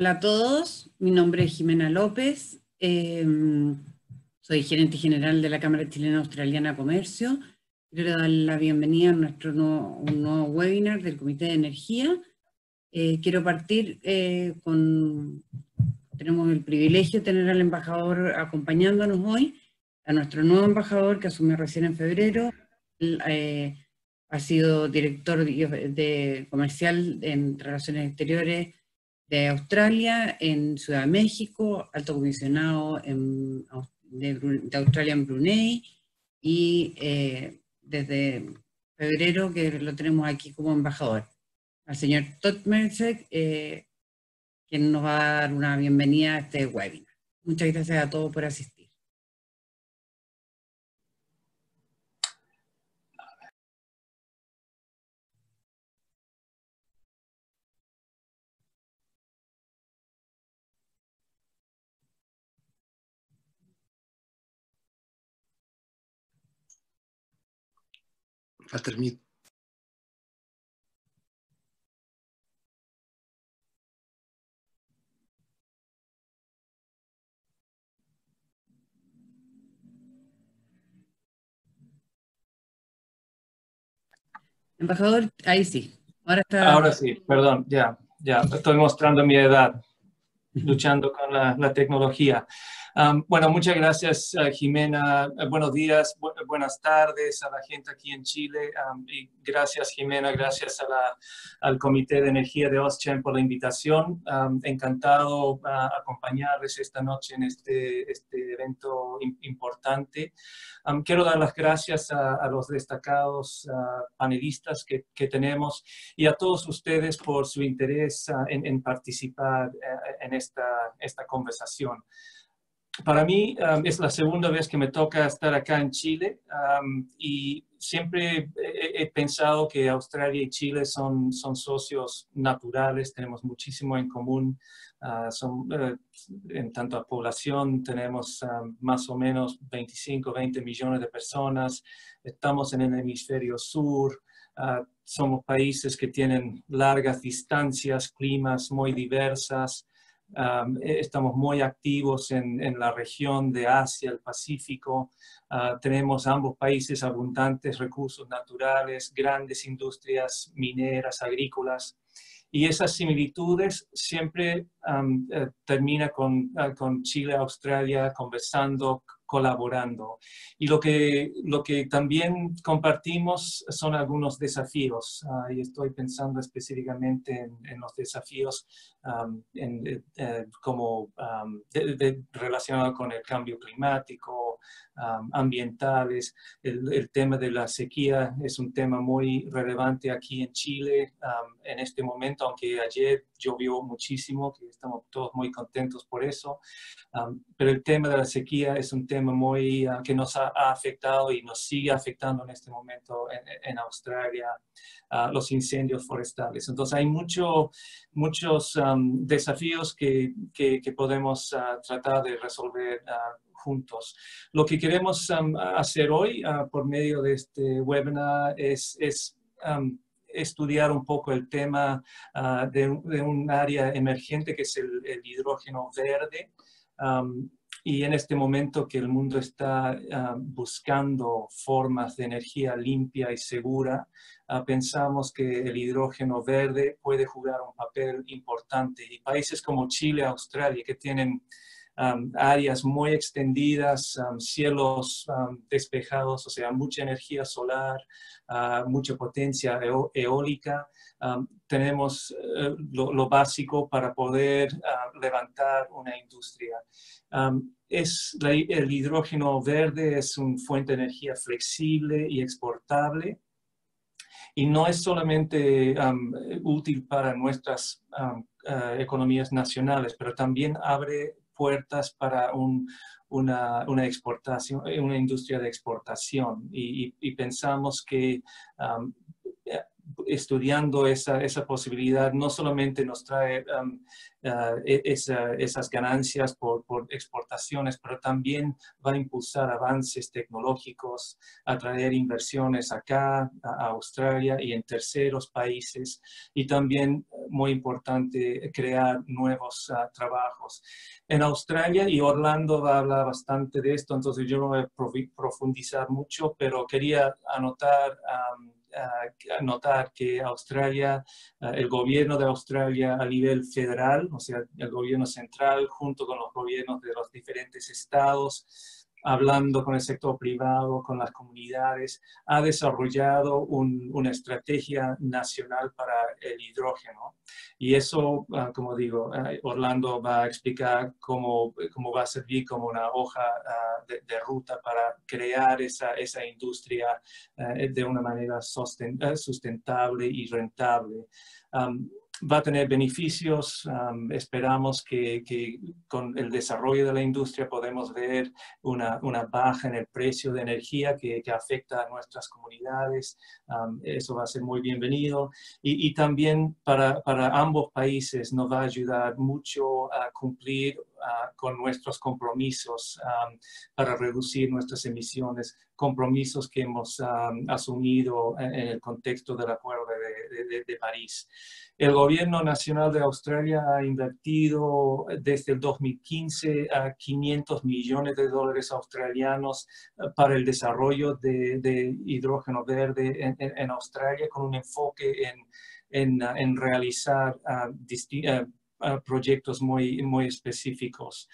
Hola a todos, mi nombre es Jimena López, soy gerente general de la Cámara Chilena Australiana de Comercio. Quiero dar la bienvenida a un nuevo webinar del Comité de Energía. Quiero partir tenemos el privilegio de tener al embajador acompañándonos hoy, a nuestro nuevo embajador que asumió recién en febrero. Él, ha sido director comercial en Relaciones Exteriores de Australia en Ciudad de México, alto comisionado de Australia en Brunei y desde febrero que lo tenemos aquí como embajador. Al señor Todd Mercek, quien nos va a dar una bienvenida a este webinar. Muchas gracias a todos por asistir. Embajador, ahí sí. Ahora sí, perdón, ya estoy mostrando mi edad, luchando con la tecnología. Bueno, muchas gracias, Jimena. Buenos días, buenas tardes a la gente aquí en Chile. Y gracias, Jimena, gracias al Comité de Energía de AustCham por la invitación. Encantado acompañarles esta noche en este evento importante. Quiero dar las gracias a los destacados panelistas que tenemos y a todos ustedes por su interés en participar en esta conversación. Para mí es la segunda vez que me toca estar acá en Chile y siempre he pensado que Australia y Chile son socios naturales, tenemos muchísimo en común. En tanto a población tenemos más o menos 25, 20 millones de personas, estamos en el hemisferio sur, somos países que tienen largas distancias, climas muy diversas. Estamos muy activos en la región de Asia, el Pacífico. Tenemos ambos países abundantes recursos naturales, grandes industrias mineras, agrícolas. Y esas similitudes siempre termina con Chile, Australia, conversando, colaborando. Y lo que también compartimos son algunos desafíos. Y estoy pensando específicamente en los desafíos relacionados con el cambio climático, ambientales. El tema de la sequía es un tema muy relevante aquí en Chile en este momento, aunque ayer llovió muchísimo, que estamos todos muy contentos por eso. Pero el tema de la sequía es un tema que nos ha afectado y nos sigue afectando en este momento en Australia, los incendios forestales. Entonces hay muchos desafíos que podemos tratar de resolver juntos. Lo que queremos hacer hoy por medio de este webinar es estudiar un poco el tema de un área emergente que es el hidrógeno verde. Y en este momento que el mundo está buscando formas de energía limpia y segura, pensamos que el hidrógeno verde puede jugar un papel importante. Y países como Chile, Australia, que tienen áreas muy extendidas, cielos despejados, o sea, mucha energía solar, mucha potencia eólica. Tenemos lo básico para poder levantar una industria. El hidrógeno verde es una fuente de energía flexible y exportable. Y no es solamente útil para nuestras economías nacionales, pero también abre puertas para una exportación, una industria de exportación. Y pensamos que estudiando esa posibilidad no solamente nos trae esas ganancias por exportaciones, pero también va a impulsar avances tecnológicos, atraer inversiones acá, a Australia y en terceros países, y también, muy importante, crear nuevos trabajos. En Australia, y Orlando va a hablar bastante de esto, entonces yo no voy a profundizar mucho, pero quería anotar que Australia, el gobierno de Australia a nivel federal, o sea, el gobierno central junto con los gobiernos de los diferentes estados, hablando con el sector privado, con las comunidades, ha desarrollado una estrategia nacional para el hidrógeno. Y eso, como digo, Orlando va a explicar cómo va a servir como una hoja de ruta para crear esa industria de una manera sustentable y rentable. Va a tener beneficios. Esperamos que con el desarrollo de la industria podemos ver una baja en el precio de energía que afecta a nuestras comunidades. Eso va a ser muy bienvenido. Y también para ambos países nos va a ayudar mucho a cumplir con nuestros compromisos para reducir nuestras emisiones, compromisos que hemos asumido en el contexto del Acuerdo de París. El gobierno nacional de Australia ha invertido desde el 2015 a $500 millones australianos para el desarrollo de hidrógeno verde en Australia, con un enfoque en realizar proyectos muy específicos.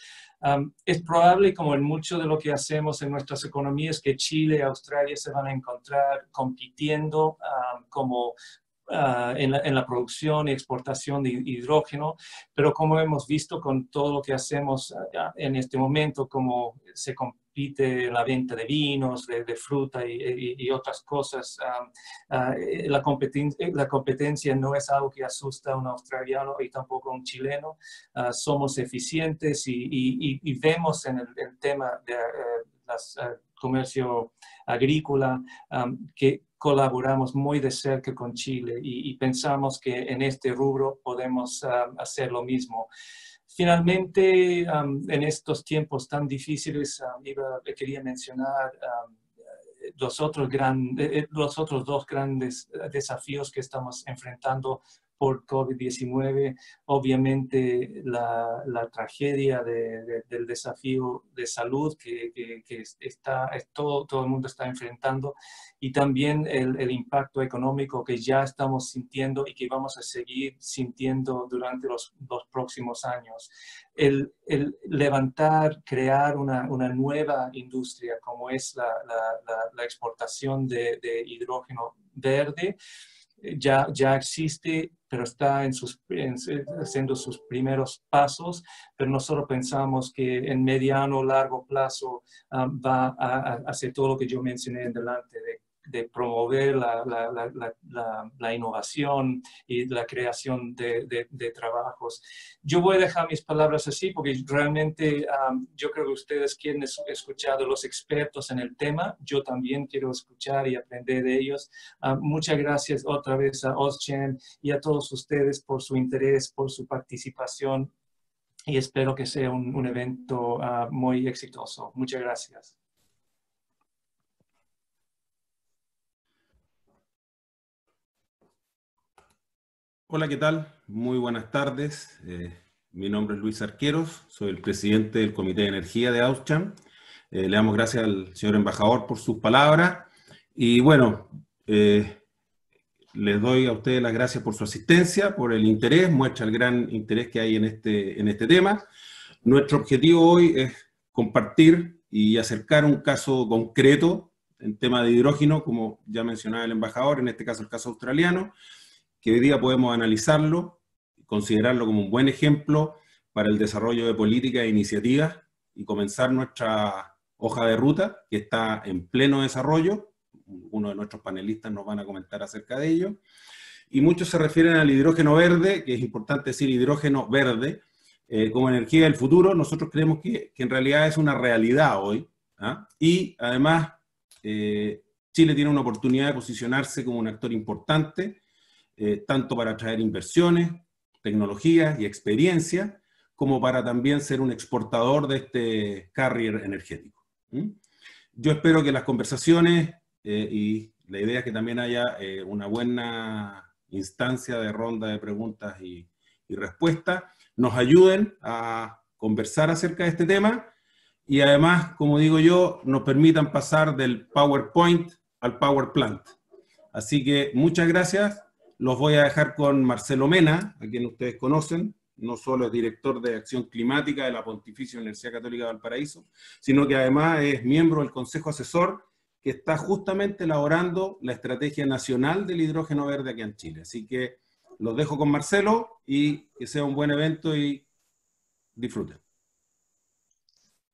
Es probable, como en mucho de lo que hacemos en nuestras economías, que Chile y Australia se van a encontrar compitiendo en la producción y exportación de hidrógeno, pero como hemos visto con todo lo que hacemos en este momento, como se compite en la venta de vinos, de fruta y otras cosas, la competencia no es algo que asusta a un australiano y tampoco a un chileno. Somos eficientes y vemos en el tema de comercio agrícola que colaboramos muy de cerca con Chile y pensamos que en este rubro podemos hacer lo mismo. Finalmente, en estos tiempos tan difíciles, quería mencionar los otros dos grandes desafíos que estamos enfrentando por COVID-19. Obviamente la tragedia del desafío de salud que todo el mundo está enfrentando, y también el impacto económico que ya estamos sintiendo y que vamos a seguir sintiendo durante los próximos años. El crear una nueva industria como es la exportación de hidrógeno verde, ya existe, pero está haciendo sus primeros pasos, pero nosotros pensamos que en mediano o largo plazo va a hacer todo lo que yo mencioné en delante, de promover la innovación y la creación de trabajos. Yo voy a dejar mis palabras así porque realmente yo creo que ustedes quieren escuchar de los expertos en el tema. Yo también quiero escuchar y aprender de ellos. Muchas gracias otra vez a Auschan y a todos ustedes por su interés, por su participación, y espero que sea un evento muy exitoso. Muchas gracias. Hola, ¿qué tal? Muy buenas tardes. Mi nombre es Luis Arqueros, soy el presidente del Comité de Energía de Auschan. Le damos gracias al señor embajador por sus palabras. Y bueno, les doy a ustedes las gracias por su asistencia, por el interés, muestra el gran interés que hay en este tema. Nuestro objetivo hoy es compartir y acercar un caso concreto en tema de hidrógeno, como ya mencionaba el embajador, en este caso el caso australiano, que hoy día podemos analizarlo, considerarlo como un buen ejemplo para el desarrollo de políticas e iniciativas y comenzar nuestra hoja de ruta, que está en pleno desarrollo. Uno de nuestros panelistas nos van a comentar acerca de ello. Y muchos se refieren al hidrógeno verde, que es importante decir hidrógeno verde, como energía del futuro. Nosotros creemos que en realidad es una realidad hoy, ¿ah? Y además Chile tiene una oportunidad de posicionarse como un actor importante tanto para atraer inversiones, tecnologías y experiencia, como para también ser un exportador de este carrier energético. Yo espero que las conversaciones y la idea es que también haya una buena instancia de ronda de preguntas y respuestas, nos ayuden a conversar acerca de este tema y además, como digo yo, nos permitan pasar del PowerPoint al Power Plant. Así que muchas gracias. Los voy a dejar con Marcelo Mena, a quien ustedes conocen. No solo es director de Acción Climática de la Pontificia Universidad Católica de Valparaíso, sino que además es miembro del Consejo Asesor que está justamente elaborando la Estrategia Nacional del Hidrógeno Verde aquí en Chile. Así que los dejo con Marcelo y que sea un buen evento y disfruten.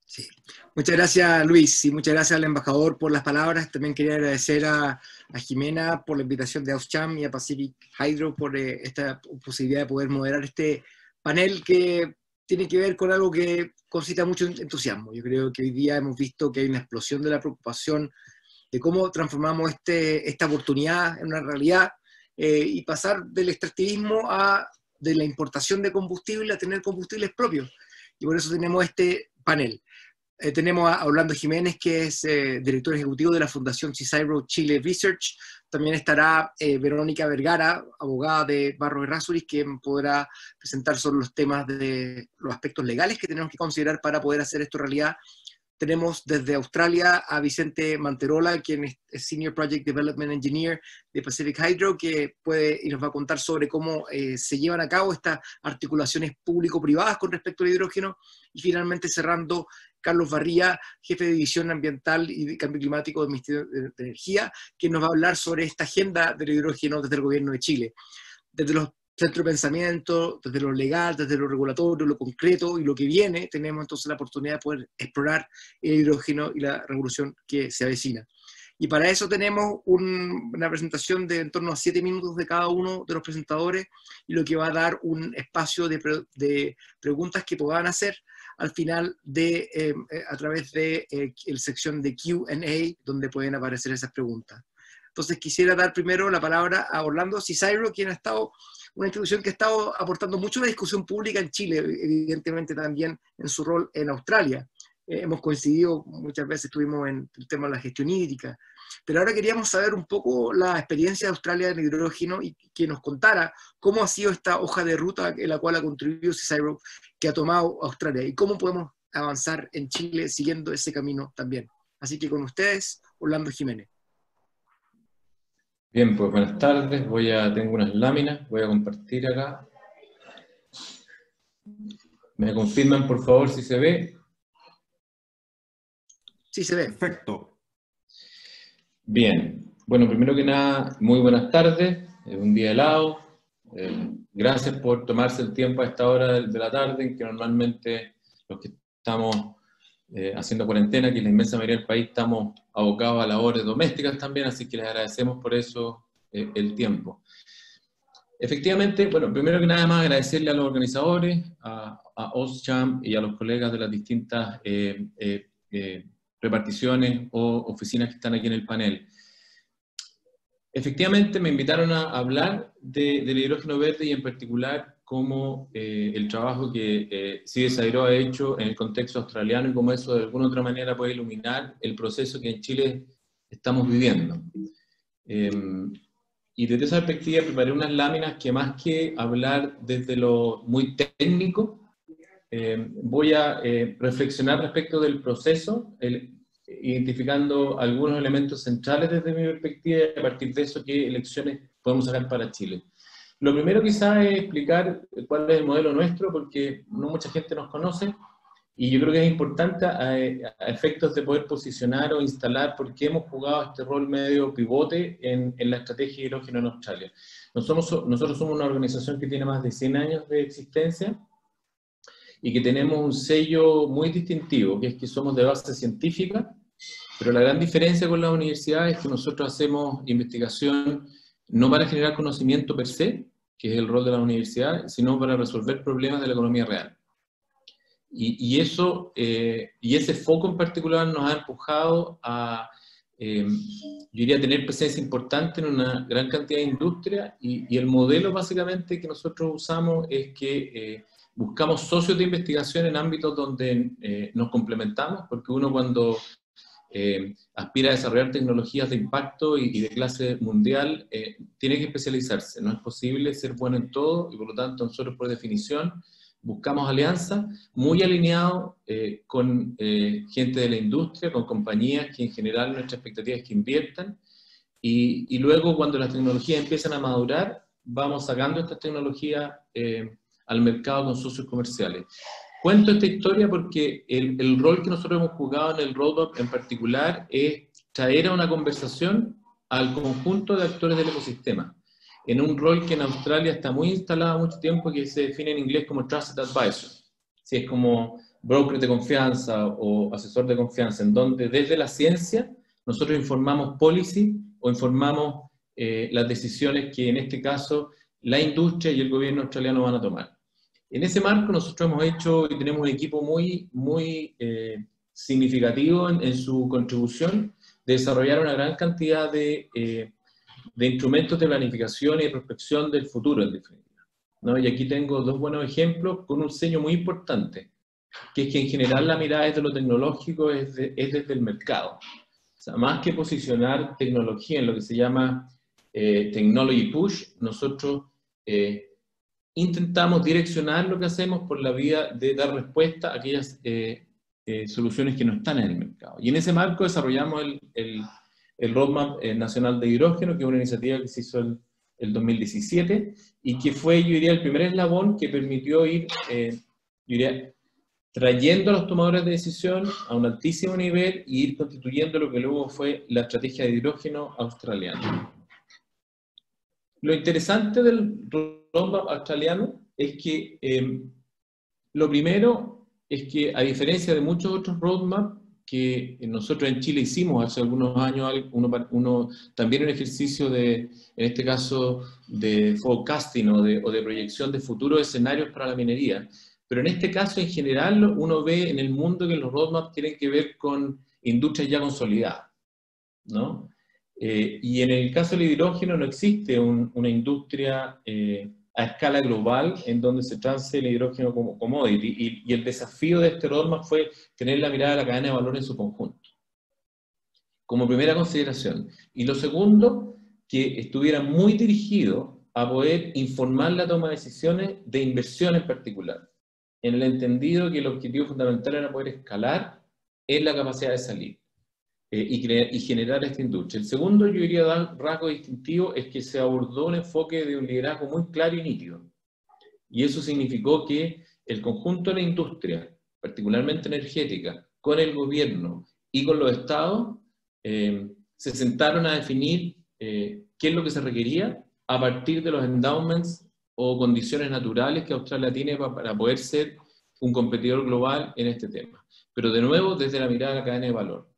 Sí. Muchas gracias, Luis, y muchas gracias al embajador por las palabras. También quería agradecer a Jimena por la invitación de AusCham y a Pacific Hydro por esta posibilidad de poder moderar este panel que tiene que ver con algo que concita mucho entusiasmo. Yo creo que hoy día hemos visto que hay una explosión de la preocupación de cómo transformamos esta oportunidad en una realidad y pasar del extractivismo de la importación de combustible a tener combustibles propios. Y por eso tenemos este panel. Tenemos a Orlando Jiménez, que es director ejecutivo de la Fundación CICYRO Chile Research. También estará Verónica Vergara, abogada de Barros Errázuriz, quien podrá presentar sobre los temas de los aspectos legales que tenemos que considerar para poder hacer esto realidad. Tenemos desde Australia a Vicente Manterola, quien es Senior Project Development Engineer de Pacific Hydro, que puede y nos va a contar sobre cómo se llevan a cabo estas articulaciones público-privadas con respecto al hidrógeno. Y finalmente cerrando, Carlos Barría, jefe de División Ambiental y de Cambio Climático del Ministerio de Energía, que nos va a hablar sobre esta agenda del hidrógeno desde el gobierno de Chile. Desde los centros de pensamiento, desde lo legal, desde lo regulatorio, lo concreto y lo que viene, tenemos entonces la oportunidad de poder explorar el hidrógeno y la revolución que se avecina. Y para eso tenemos una presentación de en torno a 7 minutos de cada uno de los presentadores, y lo que va a dar un espacio de preguntas que puedan hacer al final a través de la sección de Q&A, donde pueden aparecer esas preguntas. Entonces quisiera dar primero la palabra a Orlando CICYRO, quien ha estado, una institución que ha estado aportando mucho a la discusión pública en Chile, evidentemente también en su rol en Australia. Hemos coincidido, muchas veces estuvimos en el tema de la gestión hídrica, pero ahora queríamos saber un poco la experiencia de Australia en hidrógeno y que nos contara cómo ha sido esta hoja de ruta en la cual ha contribuido CICYRO, que ha tomado Australia, y cómo podemos avanzar en Chile siguiendo ese camino también. Así que con ustedes, Orlando Jiménez. Bien, pues buenas tardes. Tengo unas láminas, voy a compartir acá. ¿Me confirman, por favor, si se ve? Sí, se ve. Perfecto. Bien. Bueno, primero que nada, muy buenas tardes. Es un día helado. Gracias por tomarse el tiempo a esta hora de la tarde, en que normalmente los que estamos haciendo cuarentena, que en la inmensa mayoría del país estamos abocados a labores domésticas también, así que les agradecemos por eso el tiempo. Efectivamente, bueno, primero que nada más agradecerle a los organizadores, a AusCham y a los colegas de las distintas reparticiones o oficinas que están aquí en el panel. Efectivamente me invitaron a hablar del hidrógeno verde y en particular cómo el trabajo que CICYRO ha hecho en el contexto australiano y cómo eso de alguna otra manera puede iluminar el proceso que en Chile estamos viviendo. Y desde esa perspectiva preparé unas láminas que, más que hablar desde lo muy técnico, voy a reflexionar respecto del proceso, identificando algunos elementos centrales desde mi perspectiva, y a partir de eso qué lecciones podemos sacar para Chile. Lo primero quizás es explicar cuál es el modelo nuestro, porque no mucha gente nos conoce, y yo creo que es importante a efectos de poder posicionar o instalar por qué hemos jugado este rol medio pivote en la estrategia de hidrógeno en Australia. Nosotros somos una organización que tiene más de 100 años de existencia y que tenemos un sello muy distintivo, que es que somos de base científica, pero la gran diferencia con las universidades es que nosotros hacemos investigación no para generar conocimiento per se, que es el rol de la universidad, sino para resolver problemas de la economía real. Y ese foco en particular nos ha empujado a yo diría tener presencia importante en una gran cantidad de industria, y el modelo básicamente que nosotros usamos es que buscamos socios de investigación en ámbitos donde nos complementamos, porque uno cuando aspira a desarrollar tecnologías de impacto y de clase mundial, tiene que especializarse. No es posible ser bueno en todo, y por lo tanto nosotros por definición buscamos alianzas muy alineados con gente de la industria, con compañías que en general nuestra expectativa es que inviertan, y luego cuando las tecnologías empiezan a madurar, vamos sacando estas tecnologías al mercado con socios comerciales. Cuento esta historia porque el rol que nosotros hemos jugado en el Roadmap en particular es traer a una conversación al conjunto de actores del ecosistema, en un rol que en Australia está muy instalado mucho tiempo, que se define en inglés como Trusted Advisor. Sí, es como broker de confianza o asesor de confianza, en donde desde la ciencia nosotros informamos policy o informamos las decisiones que en este caso la industria y el gobierno australiano van a tomar. En ese marco nosotros hemos hecho y tenemos un equipo muy significativo en su contribución de desarrollar una gran cantidad de instrumentos de planificación y de prospección del futuro, en definitiva, ¿no? Y aquí tengo dos buenos ejemplos con un sello muy importante, que es que en general la mirada desde lo tecnológico es desde el mercado. O sea, más que posicionar tecnología en lo que se llama technology push, nosotros intentamos direccionar lo que hacemos por la vía de dar respuesta a aquellas soluciones que no están en el mercado. Y en ese marco desarrollamos el Roadmap Nacional de Hidrógeno, que es una iniciativa que se hizo el 2017, y que fue, yo diría, el primer eslabón que permitió ir, yo diría, trayendo a los tomadores de decisión a un altísimo nivel y ir constituyendo lo que luego fue la estrategia de hidrógeno australiana. Lo interesante del Roadmap australiano es que lo primero es que, a diferencia de muchos otros roadmaps que nosotros en Chile hicimos hace algunos años, también un ejercicio de, en este caso, de forecasting o de proyección de futuros escenarios para la minería. Pero en este caso, en general, uno ve en el mundo que los roadmaps tienen que ver con industrias ya consolidadas, ¿no? Y en el caso del hidrógeno no existe una industria a escala global en donde se trance el hidrógeno como commodity, y el desafío de este roadmap fue tener la mirada de la cadena de valor en su conjunto, como primera consideración. Y lo segundo, que estuviera muy dirigido a poder informar la toma de decisiones de inversión en particular, en el entendido que el objetivo fundamental era poder escalar en la capacidad de salir y generar esta industria. El segundo, yo diría, rasgo distintivo es que se abordó un enfoque de un liderazgo muy claro y nítido. Y eso significó que el conjunto de la industria, particularmente energética, con el gobierno y con los estados, se sentaron a definir qué es lo que se requería a partir de los endowments o condiciones naturales que Australia tiene para poder ser un competidor global en este tema. Pero de nuevo, desde la mirada de la cadena de valor,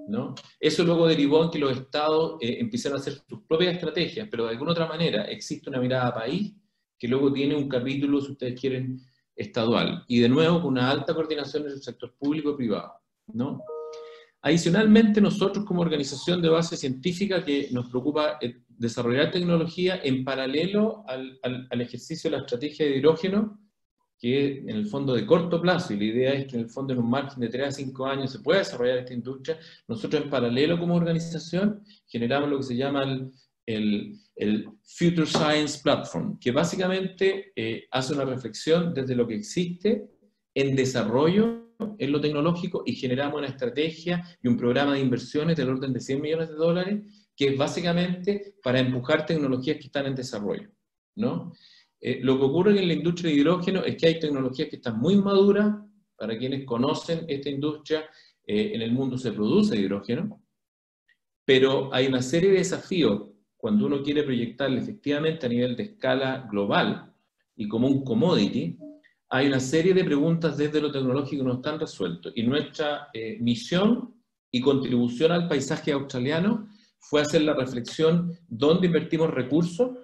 ¿no? Eso luego derivó en que los estados empezaron a hacer sus propias estrategias, pero de alguna otra manera existe una mirada a país que luego tiene un capítulo, si ustedes quieren, estadual. Y de nuevo, con una alta coordinación entre el sector público y privado, ¿no? Adicionalmente, nosotros como organización de base científica que nos preocupa desarrollar tecnología en paralelo al ejercicio de la estrategia de hidrógeno, que en el fondo de corto plazo, y la idea es que en el fondo en un margen de 3 a 5 años se pueda desarrollar esta industria, nosotros en paralelo como organización generamos lo que se llama el Future Science Platform, que básicamente hace una reflexión desde lo que existe en desarrollo en lo tecnológico, y generamos una estrategia y un programa de inversiones del orden de $100 millones, que es básicamente para empujar tecnologías que están en desarrollo, ¿no? Lo que ocurre en la industria de hidrógeno es que hay tecnologías que están muy maduras. Para quienes conocen esta industria, en el mundo se produce hidrógeno, pero hay una serie de desafíos cuando uno quiere proyectarle efectivamente a nivel de escala global y como un commodity. Hay una serie de preguntas desde lo tecnológico que no están resueltas, y nuestra misión y contribución al paisaje australiano fue hacer la reflexión dónde invertimos recursos,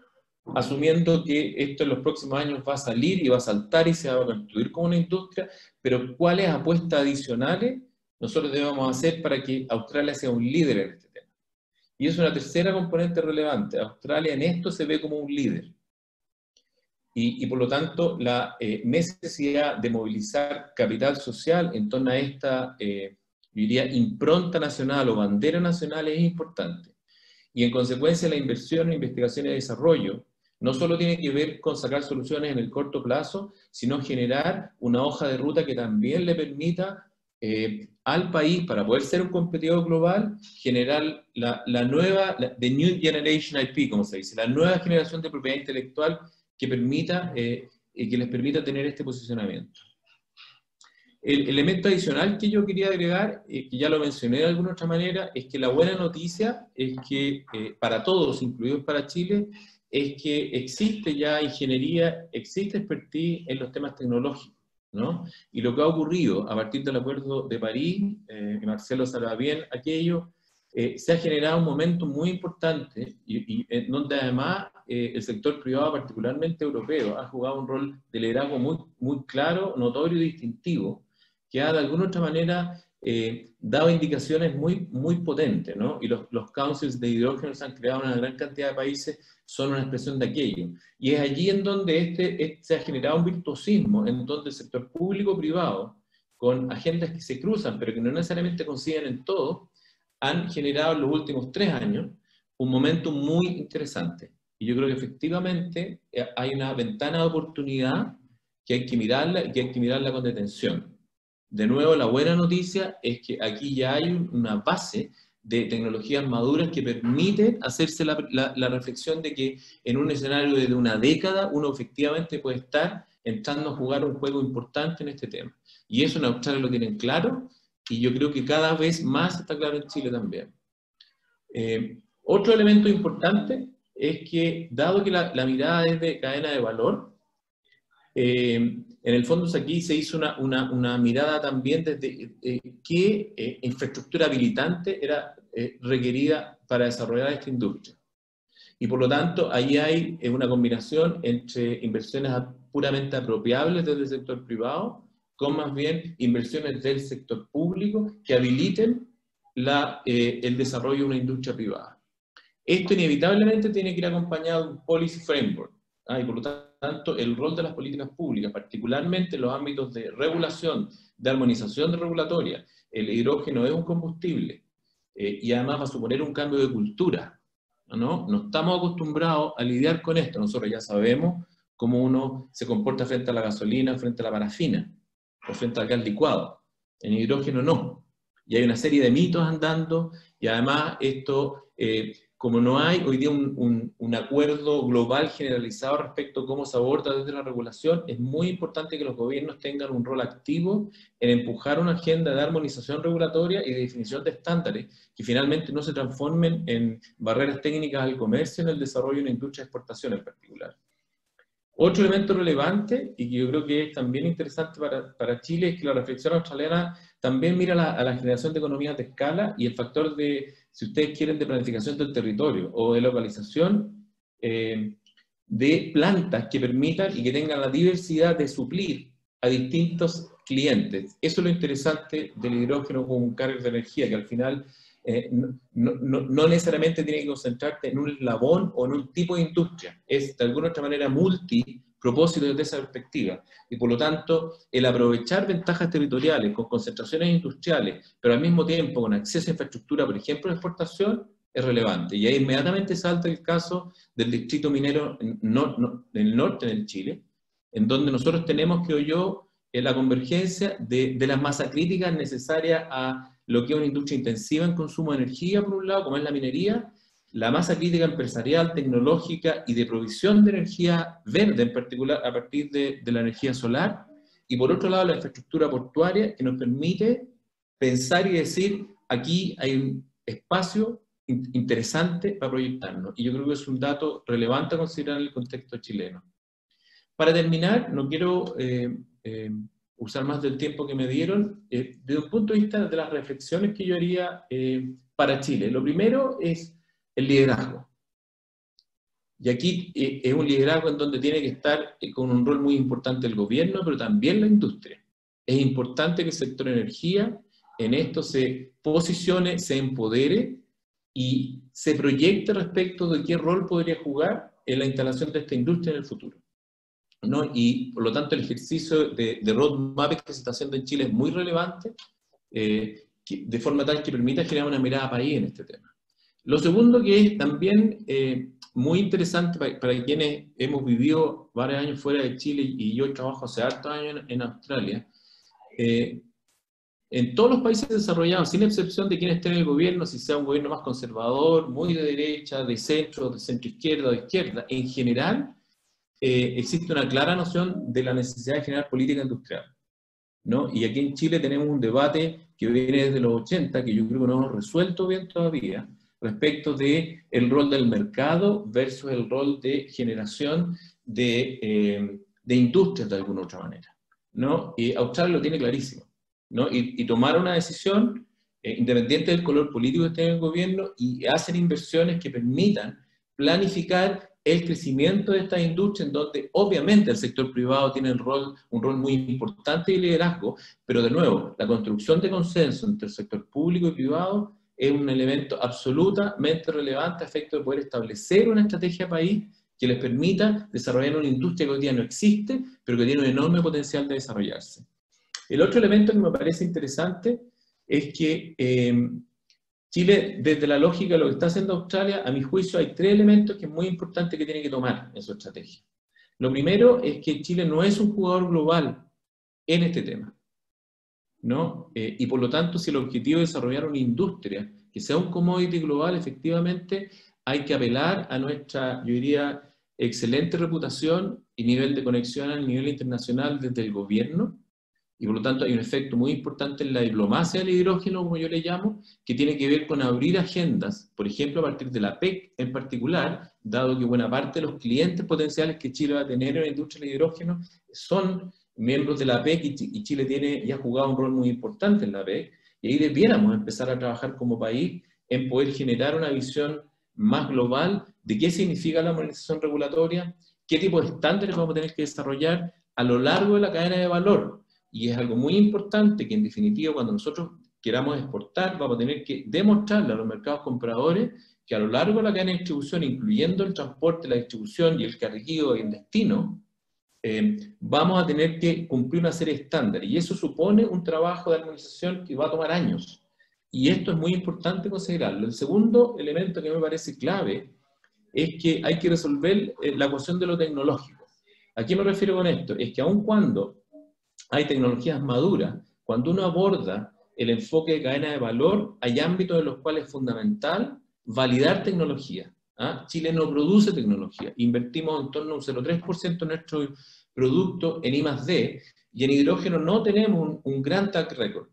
asumiendo que esto en los próximos años va a salir y va a saltar y se va a construir como una industria, pero cuáles apuestas adicionales nosotros debemos hacer para que Australia sea un líder en este tema. Y es una tercera componente relevante. Australia en esto se ve como un líder. Y por lo tanto, la necesidad de movilizar capital social en torno a esta, yo diría, impronta nacional o bandera nacional es importante. Y en consecuencia, la inversión en investigación y desarrollo no solo tiene que ver con sacar soluciones en el corto plazo, sino generar una hoja de ruta que también le permita al país, para poder ser un competidor global, generar the New Generation IP, como se dice, la nueva generación de propiedad intelectual que les permita tener este posicionamiento. El elemento adicional que yo quería agregar, que ya lo mencioné de alguna otra manera, es que la buena noticia es que para todos, incluidos para Chile, es que existe ya ingeniería, existe expertise en los temas tecnológicos, ¿no? Y lo que ha ocurrido a partir del Acuerdo de París, y Marcelo sabe bien aquello, se ha generado un momento muy importante y donde además el sector privado, particularmente europeo, ha jugado un rol de liderazgo muy claro, notorio y distintivo, que ha de alguna otra manera dado indicaciones muy potentes, ¿no? Y los councils de hidrógeno se han creado en una gran cantidad de países, son una expresión de aquello. Y es allí en donde se ha generado un virtuosismo, en donde el sector público-privado, con agendas que se cruzan, pero que no necesariamente coinciden en todo, han generado en los últimos 3 años un momento muy interesante. Y yo creo que efectivamente hay una ventana de oportunidad que hay que mirarla y que hay que mirarla con detención. De nuevo, la buena noticia es que aquí ya hay una base de tecnologías maduras que permiten hacerse la reflexión de que en un escenario de una década uno efectivamente puede estar entrando a jugar un juego importante en este tema. Y eso en Australia lo tienen claro, y yo creo que cada vez más está claro en Chile también. Otro elemento importante es que, dado que la mirada es de cadena de valor, en el fondo aquí se hizo una mirada también desde qué infraestructura habilitante era requerida para desarrollar esta industria. Y por lo tanto, ahí hay una combinación entre inversiones puramente apropiables desde el sector privado, con más bien inversiones del sector público que habiliten el desarrollo de una industria privada. Esto inevitablemente tiene que ir acompañado de un policy framework, y por lo tanto el rol de las políticas públicas, particularmente en los ámbitos de regulación, de armonización de regulatoria. El hidrógeno es un combustible y además va a suponer un cambio de cultura, ¿no? No estamos acostumbrados a lidiar con esto. Nosotros ya sabemos cómo uno se comporta frente a la gasolina, frente a la parafina, o frente al gas licuado. En hidrógeno no. Y hay una serie de mitos andando, y además esto, como no hay hoy día un acuerdo global generalizado respecto a cómo se aborda desde la regulación, es muy importante que los gobiernos tengan un rol activo en empujar una agenda de armonización regulatoria y de definición de estándares, que finalmente no se transformen en barreras técnicas al comercio, en el desarrollo de una industria de exportación en particular. Otro elemento relevante, y que yo creo que es también interesante para Chile, es que la reflexión australiana también mira a la generación de economías de escala y el factor de, si ustedes quieren, de planificación del territorio o de localización de plantas que permitan y que tengan la diversidad de suplir a distintos clientes. Eso es lo interesante del hidrógeno como un carrier de energía, que al final no necesariamente tiene que concentrarte en un eslabón o en un tipo de industria. Es de alguna otra manera multipropósito desde esa perspectiva. Y por lo tanto, el aprovechar ventajas territoriales con concentraciones industriales, pero al mismo tiempo con acceso a infraestructura, por ejemplo, de exportación, es relevante. Y ahí inmediatamente salta el caso del distrito minero del norte del Chile, en donde nosotros tenemos, creo yo, la convergencia de las masas críticas necesarias a lo que es una industria intensiva en consumo de energía, por un lado, como es la minería, la masa crítica empresarial, tecnológica y de provisión de energía verde, en particular a partir de la energía solar, y por otro lado la infraestructura portuaria que nos permite pensar y decir, aquí hay un espacio interesante para proyectarnos, y yo creo que es un dato relevante a considerar en el contexto chileno. Para terminar, no quiero usar más del tiempo que me dieron, desde un punto de vista de las reflexiones que yo haría para Chile. Lo primero es el liderazgo. Y aquí es un liderazgo en donde tiene que estar con un rol muy importante el gobierno, pero también la industria. Es importante que el sector energía en esto se posicione, se empodere y se proyecte respecto de qué rol podría jugar en la instalación de esta industria en el futuro, ¿no? Y por lo tanto el ejercicio de roadmap que se está haciendo en Chile es muy relevante, de forma tal que permita generar una mirada país en este tema. Lo segundo que es también muy interesante para quienes hemos vivido varios años fuera de Chile, y yo trabajo hace hartos años en Australia, en todos los países desarrollados, sin excepción de quien esté en el gobierno, si sea un gobierno más conservador, muy de derecha, de centro izquierda o de izquierda, en general existe una clara noción de la necesidad de generar política industrial, ¿no? Y aquí en Chile tenemos un debate que viene desde los 80, que yo creo que no hemos resuelto bien todavía, respecto del rol del mercado versus el rol de generación de industrias de alguna otra manera, ¿no? Y Australia lo tiene clarísimo, ¿no? Y tomaron una decisión independiente del color político que esté en el gobierno, y hacen inversiones que permitan planificar el crecimiento de esta industria, en donde obviamente el sector privado tiene un rol muy importante de liderazgo, pero de nuevo, la construcción de consenso entre el sector público y privado es un elemento absolutamente relevante a efecto de poder establecer una estrategia país que les permita desarrollar una industria que hoy día no existe, pero que tiene un enorme potencial de desarrollarse. El otro elemento que me parece interesante es que Chile, desde la lógica de lo que está haciendo Australia, a mi juicio hay tres elementos que es muy importante que tiene que tomar en su estrategia. Lo primero es que Chile no es un jugador global en este tema, ¿no? Y por lo tanto, si el objetivo es desarrollar una industria que sea un commodity global, efectivamente hay que apelar a nuestra, yo diría, excelente reputación y nivel de conexión a nivel internacional desde el gobierno, y por lo tanto hay un efecto muy importante en la diplomacia del hidrógeno, como yo le llamo, que tiene que ver con abrir agendas, por ejemplo, a partir de la PEC en particular, dado que buena parte de los clientes potenciales que Chile va a tener en la industria del hidrógeno son miembros de la PEC, y Chile tiene y ha jugado un rol muy importante en la PEC, y ahí debiéramos empezar a trabajar como país en poder generar una visión más global de qué significa la armonización regulatoria, qué tipo de estándares vamos a tener que desarrollar a lo largo de la cadena de valor. Y es algo muy importante que, en definitiva, cuando nosotros queramos exportar, vamos a tener que demostrarle a los mercados compradores que a lo largo de la cadena de distribución, incluyendo el transporte, la distribución y el carguío y el destino, vamos a tener que cumplir una serie de estándares. Y eso supone un trabajo de armonización que va a tomar años. Y esto es muy importante considerarlo. El segundo elemento que me parece clave es que hay que resolver la cuestión de lo tecnológico. ¿A qué me refiero con esto? Es que aun cuando hay tecnologías maduras, cuando uno aborda el enfoque de cadena de valor, hay ámbitos en los cuales es fundamental validar tecnología. ¿Ah? Chile no produce tecnología, invertimos en torno a un 0,3% de nuestro producto en I+D, y en hidrógeno no tenemos un gran track record.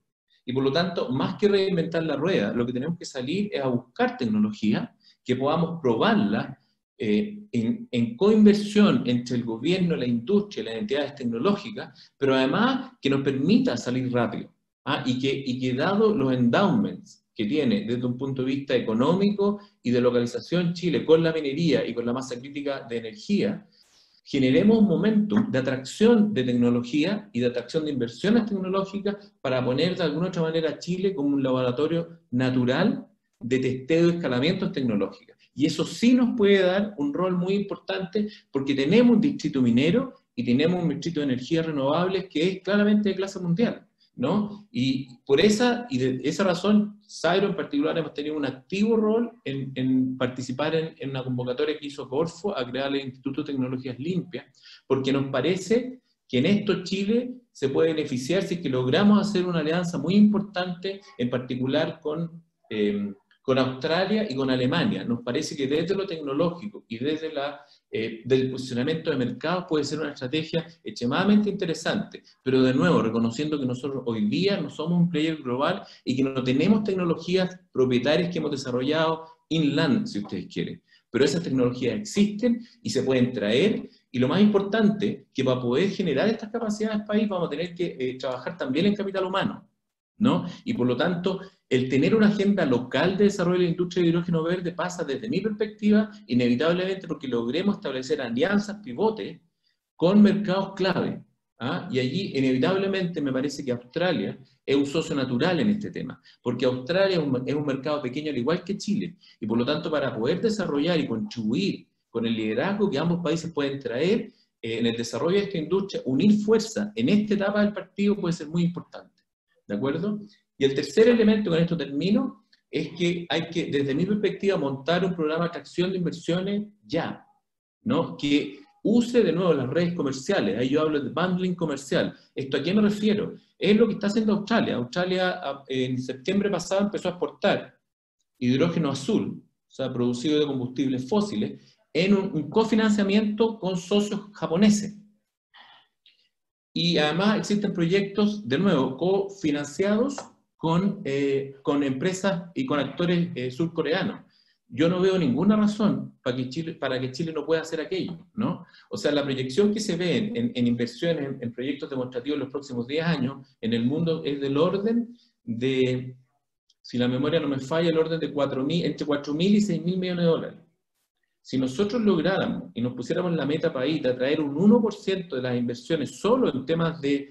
Y por lo tanto, más que reinventar la rueda, lo que tenemos que salir es a buscar tecnología que podamos probarla en coinversión entre el gobierno, la industria y las entidades tecnológicas, pero además que nos permita salir rápido. ¿Ah? Y que dado los endowments que tiene desde un punto de vista económico y de localización Chile con la minería y con la masa crítica de energía, generemos un momentum de atracción de tecnología y de atracción de inversiones tecnológicas para poner de alguna otra manera a Chile como un laboratorio natural de testeo y escalamientos tecnológicos. Y eso sí nos puede dar un rol muy importante, porque tenemos un distrito minero y tenemos un distrito de energías renovables que es claramente de clase mundial, ¿no? Y por esa razón, Sairo en particular hemos tenido un activo rol en participar en una convocatoria que hizo Corfo a crear el Instituto de Tecnologías Limpias, porque nos parece que en esto Chile se puede beneficiar si es que logramos hacer una alianza muy importante, en particular con Australia y con Alemania. Nos parece que desde lo tecnológico y desde del posicionamiento de mercados puede ser una estrategia extremadamente interesante, pero de nuevo, reconociendo que nosotros hoy día no somos un player global y que no tenemos tecnologías propietarias que hemos desarrollado inland, si ustedes quieren. Pero esas tecnologías existen y se pueden traer, y lo más importante, que para poder generar estas capacidades país vamos a tener que trabajar también en capital humano, ¿no? Y por lo tanto, el tener una agenda local de desarrollo de la industria de hidrógeno verde pasa, desde mi perspectiva, inevitablemente porque logremos establecer alianzas pivotes con mercados clave. ¿ah? Y allí inevitablemente me parece que Australia es un socio natural en este tema, porque Australia es un mercado pequeño al igual que Chile, y por lo tanto para poder desarrollar y contribuir con el liderazgo que ambos países pueden traer en el desarrollo de esta industria, unir fuerza en esta etapa del partido puede ser muy importante, ¿de acuerdo? Y el tercer elemento, con esto termino, es que hay que, desde mi perspectiva, montar un programa de atracción de inversiones ya, ¿no? Que use de nuevo las redes comerciales. Ahí yo hablo de bundling comercial. ¿Esto a qué me refiero? Es lo que está haciendo Australia. Australia en septiembre pasado empezó a exportar hidrógeno azul, o sea, producido de combustibles fósiles, en un cofinanciamiento con socios japoneses. Y además existen proyectos, de nuevo, cofinanciados con empresas y con actores surcoreanos. Yo no veo ninguna razón para que Chile no pueda hacer aquello, ¿no? O sea, la proyección que se ve en inversiones, en proyectos demostrativos en los próximos 10 años en el mundo es del orden de, si la memoria no me falla, el orden de entre 4.000 y 6.000 millones de dólares. Si nosotros lográramos y nos pusiéramos la meta país de atraer un 1% de las inversiones solo en temas de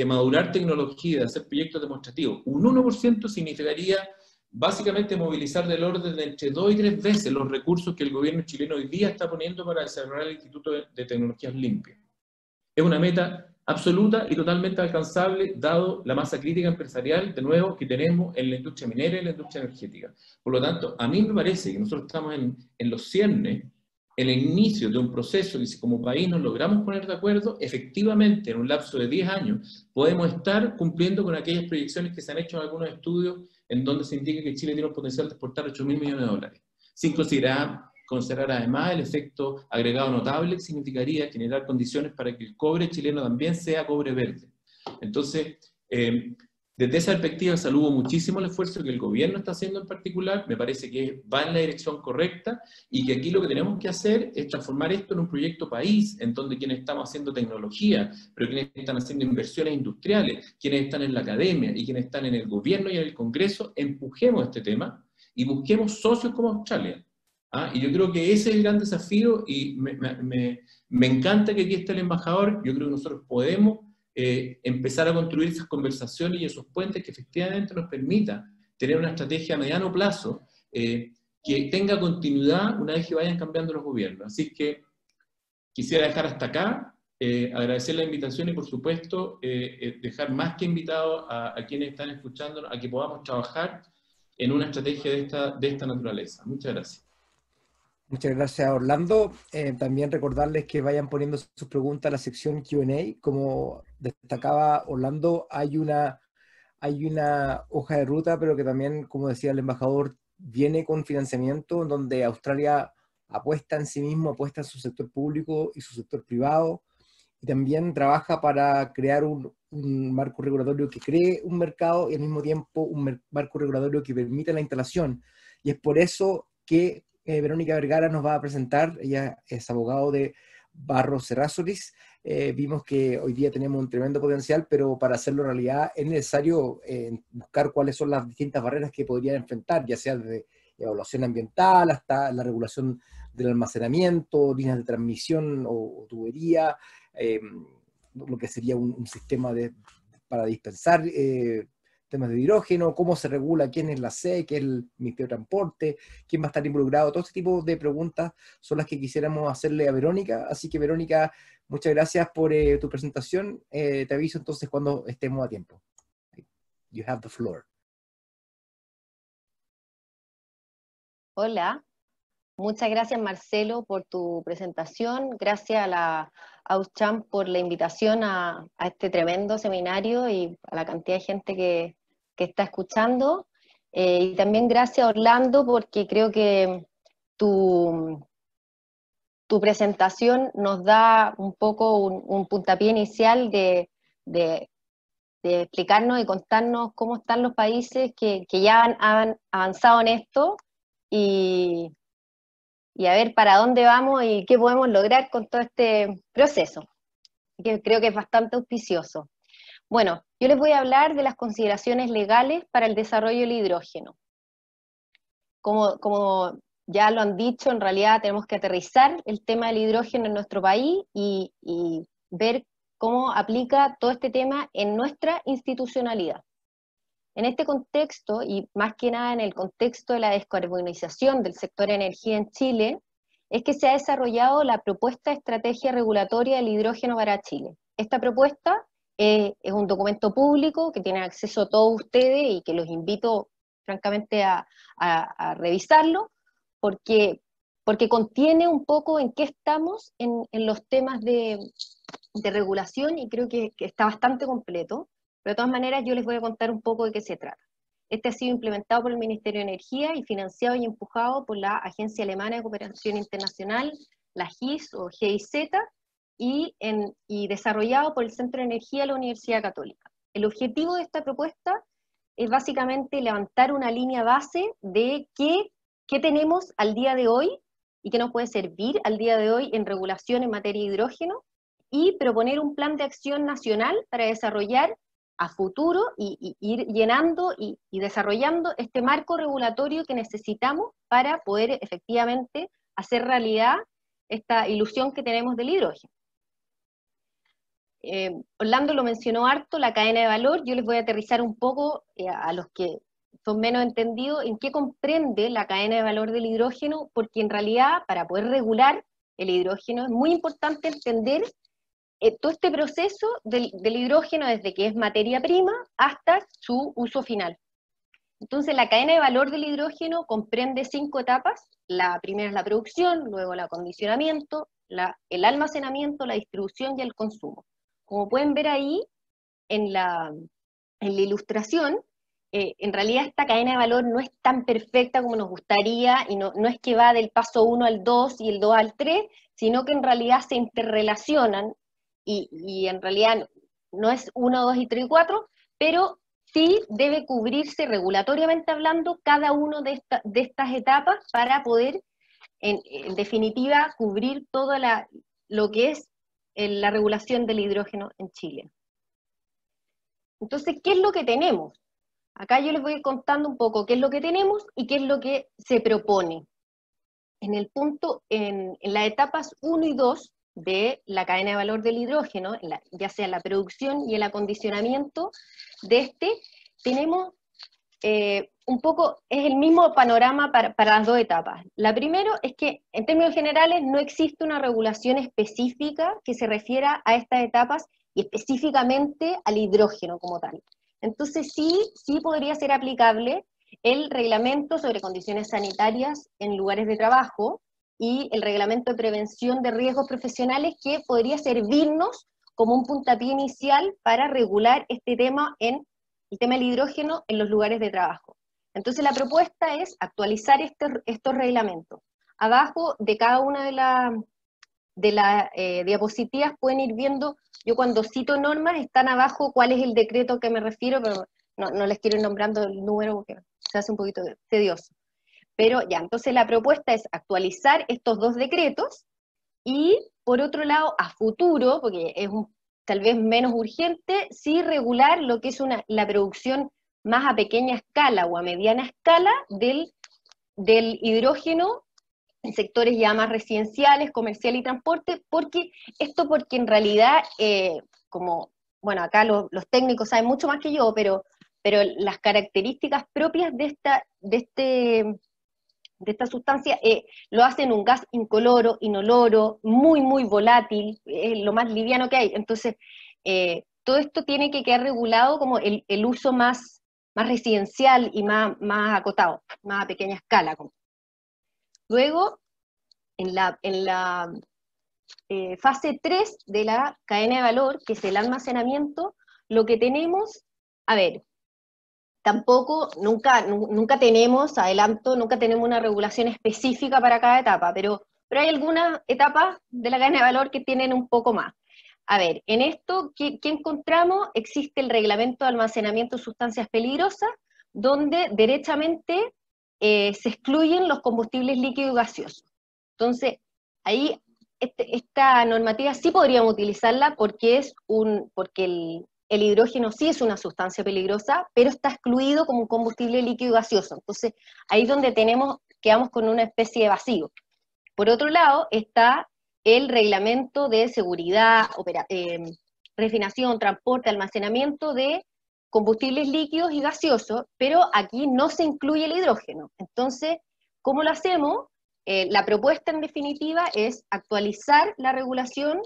madurar tecnología, de hacer proyectos demostrativos, un 1% significaría básicamente movilizar del orden de entre 2 y 3 veces los recursos que el gobierno chileno hoy día está poniendo para desarrollar el Instituto de Tecnologías Limpias. Es una meta absoluta y totalmente alcanzable, dado la masa crítica empresarial, de nuevo, que tenemos en la industria minera y en la industria energética. Por lo tanto, a mí me parece que nosotros estamos en los ciernes, en el inicio de un proceso que si como país nos logramos poner de acuerdo, efectivamente, en un lapso de 10 años, podemos estar cumpliendo con aquellas proyecciones que se han hecho en algunos estudios en donde se indica que Chile tiene un potencial de exportar 8.000 millones de dólares, sin considerar además el efecto agregado notable que significaría generar condiciones para que el cobre chileno también sea cobre verde. Entonces, desde esa perspectiva saludo muchísimo el esfuerzo que el gobierno está haciendo en particular, me parece que va en la dirección correcta y que aquí lo que tenemos que hacer es transformar esto en un proyecto país, en donde quienes estamos haciendo tecnología, pero quienes están haciendo inversiones industriales, quienes están en la academia y quienes están en el gobierno y en el Congreso, empujemos este tema y busquemos socios como Australia. ¿Ah? Y yo creo que ese es el gran desafío y me encanta que aquí esté el embajador. Yo creo que nosotros podemos empezar a construir esas conversaciones y esos puentes que efectivamente nos permitan tener una estrategia a mediano plazo que tenga continuidad una vez que vayan cambiando los gobiernos. Así que quisiera dejar hasta acá, agradecer la invitación y por supuesto dejar más que invitados a quienes están escuchándonos a que podamos trabajar en una estrategia de esta naturaleza. Muchas gracias. Muchas gracias, Orlando. También recordarles que vayan poniendo sus preguntas a la sección Q&A. Como destacaba Orlando, hay una hoja de ruta, pero que también, como decía el embajador, viene con financiamiento, en donde Australia apuesta en sí mismo, apuesta en su sector público y su sector privado, y también trabaja para crear un marco regulatorio que cree un mercado y al mismo tiempo un marco regulatorio que permita la instalación. Y es por eso que Verónica Vergara nos va a presentar. Ella es abogado de Barros Errázuriz. Vimos que hoy día tenemos un tremendo potencial, pero para hacerlo realidad es necesario buscar cuáles son las distintas barreras que podrían enfrentar, ya sea desde evaluación ambiental hasta la regulación del almacenamiento, líneas de transmisión o tubería, lo que sería un sistema para dispensar temas de hidrógeno, cómo se regula, quién es la CE, qué es el Ministerio de Transporte, quién va a estar involucrado. Todo este tipo de preguntas son las que quisiéramos hacerle a Verónica. Así que, Verónica, muchas gracias por tu presentación. Te aviso entonces cuando estemos a tiempo. You have the floor. Hola, muchas gracias Marcelo por tu presentación, gracias a la AUSCHAM por la invitación a este tremendo seminario y a la cantidad de gente que está escuchando, y también gracias a Orlando porque creo que tu presentación nos da un poco un puntapié inicial de explicarnos y contarnos cómo están los países que ya han avanzado en esto y a ver para dónde vamos y qué podemos lograr con todo este proceso, que creo que es bastante auspicioso. Bueno, yo les voy a hablar de las consideraciones legales para el desarrollo del hidrógeno. Como ya lo han dicho, en realidad tenemos que aterrizar el tema del hidrógeno en nuestro país y ver cómo aplica todo este tema en nuestra institucionalidad. En este contexto, y más que nada en el contexto de la descarbonización del sector energía en Chile, es que se ha desarrollado la propuesta de estrategia regulatoria del hidrógeno para Chile. Esta propuesta es un documento público que tienen acceso todos ustedes y que los invito francamente a revisarlo, porque contiene un poco en qué estamos en los temas de regulación, y creo que está bastante completo, pero de todas maneras yo les voy a contar un poco de qué se trata. Este ha sido implementado por el Ministerio de Energía y financiado y empujado por la Agencia Alemana de Cooperación Internacional, la GIZ o GIZ, y desarrollado por el Centro de Energía de la Universidad Católica. El objetivo de esta propuesta es básicamente levantar una línea base de qué tenemos al día de hoy y qué nos puede servir al día de hoy en regulación en materia de hidrógeno, y proponer un plan de acción nacional para desarrollar a futuro y ir llenando y desarrollando este marco regulatorio que necesitamos para poder efectivamente hacer realidad esta ilusión que tenemos del hidrógeno. Orlando lo mencionó harto, la cadena de valor. Yo les voy a aterrizar un poco a los que son menos entendidos en qué comprende la cadena de valor del hidrógeno, porque en realidad para poder regular el hidrógeno es muy importante entender todo este proceso del hidrógeno desde que es materia prima hasta su uso final. Entonces la cadena de valor del hidrógeno comprende 5 etapas. La primera es la producción, luego el acondicionamiento, el almacenamiento, la distribución y el consumo. Como pueden ver ahí en la ilustración, en realidad esta cadena de valor no es tan perfecta como nos gustaría, y no es que va del paso 1 al 2 y el 2 al 3, sino que en realidad se interrelacionan, y en realidad no es 1, 2 y 3 y 4, pero sí debe cubrirse regulatoriamente hablando cada uno de estas etapas para poder, en definitiva, cubrir todo lo que es la regulación del hidrógeno en Chile. Entonces, ¿qué es lo que tenemos? Acá yo les voy contando un poco qué es lo que tenemos y qué es lo que se propone. En las etapas 1 y 2 de la cadena de valor del hidrógeno, ya sea la producción y el acondicionamiento de tenemos un poco, es el mismo panorama para las 2 etapas. La primera es que, en términos generales, no existe una regulación específica que se refiera a estas etapas y específicamente al hidrógeno como tal. Entonces sí podría ser aplicable el reglamento sobre condiciones sanitarias en lugares de trabajo y el reglamento de prevención de riesgos profesionales, que podría servirnos como un puntapié inicial para regular el tema del hidrógeno en los lugares de trabajo. Entonces la propuesta es actualizar estos reglamentos. Abajo de cada una de las diapositivas pueden ir viendo, yo cuando cito normas están abajo cuál es el decreto a que me refiero, pero no les quiero ir nombrando el número porque se hace un poquito tedioso. Pero ya, entonces la propuesta es actualizar estos 2 decretos, y por otro lado, a futuro, porque es tal vez menos urgente, sí regular lo que es la producción más a pequeña escala o a mediana escala del hidrógeno en sectores ya más residenciales, comercial y transporte, porque en realidad, bueno, acá los técnicos saben mucho más que yo, pero las características propias de esta sustancia lo hacen un gas incoloro, inoloro, muy, muy volátil, lo más liviano que hay. Entonces, todo esto tiene que quedar regulado como el uso más residencial y más acotado, más a pequeña escala. Luego, en la fase 3 de la cadena de valor, que es el almacenamiento, lo que tenemos, a ver, tampoco, nunca tenemos una regulación específica para cada etapa, pero hay algunas etapas de la cadena de valor que tienen un poco más. A ver, en esto, ¿qué encontramos? Existe el reglamento de almacenamiento de sustancias peligrosas, donde derechamente se excluyen los combustibles líquidos y gaseosos. Entonces, ahí esta normativa sí podríamos utilizarla porque el hidrógeno sí es una sustancia peligrosa, pero está excluido como un combustible líquido y gaseoso. Entonces, ahí es donde quedamos con una especie de vacío. Por otro lado, está el reglamento de seguridad refinación, transporte, almacenamiento de combustibles líquidos y gaseosos, pero aquí no se incluye el hidrógeno. Entonces, ¿cómo lo hacemos? La propuesta en definitiva es actualizar la regulación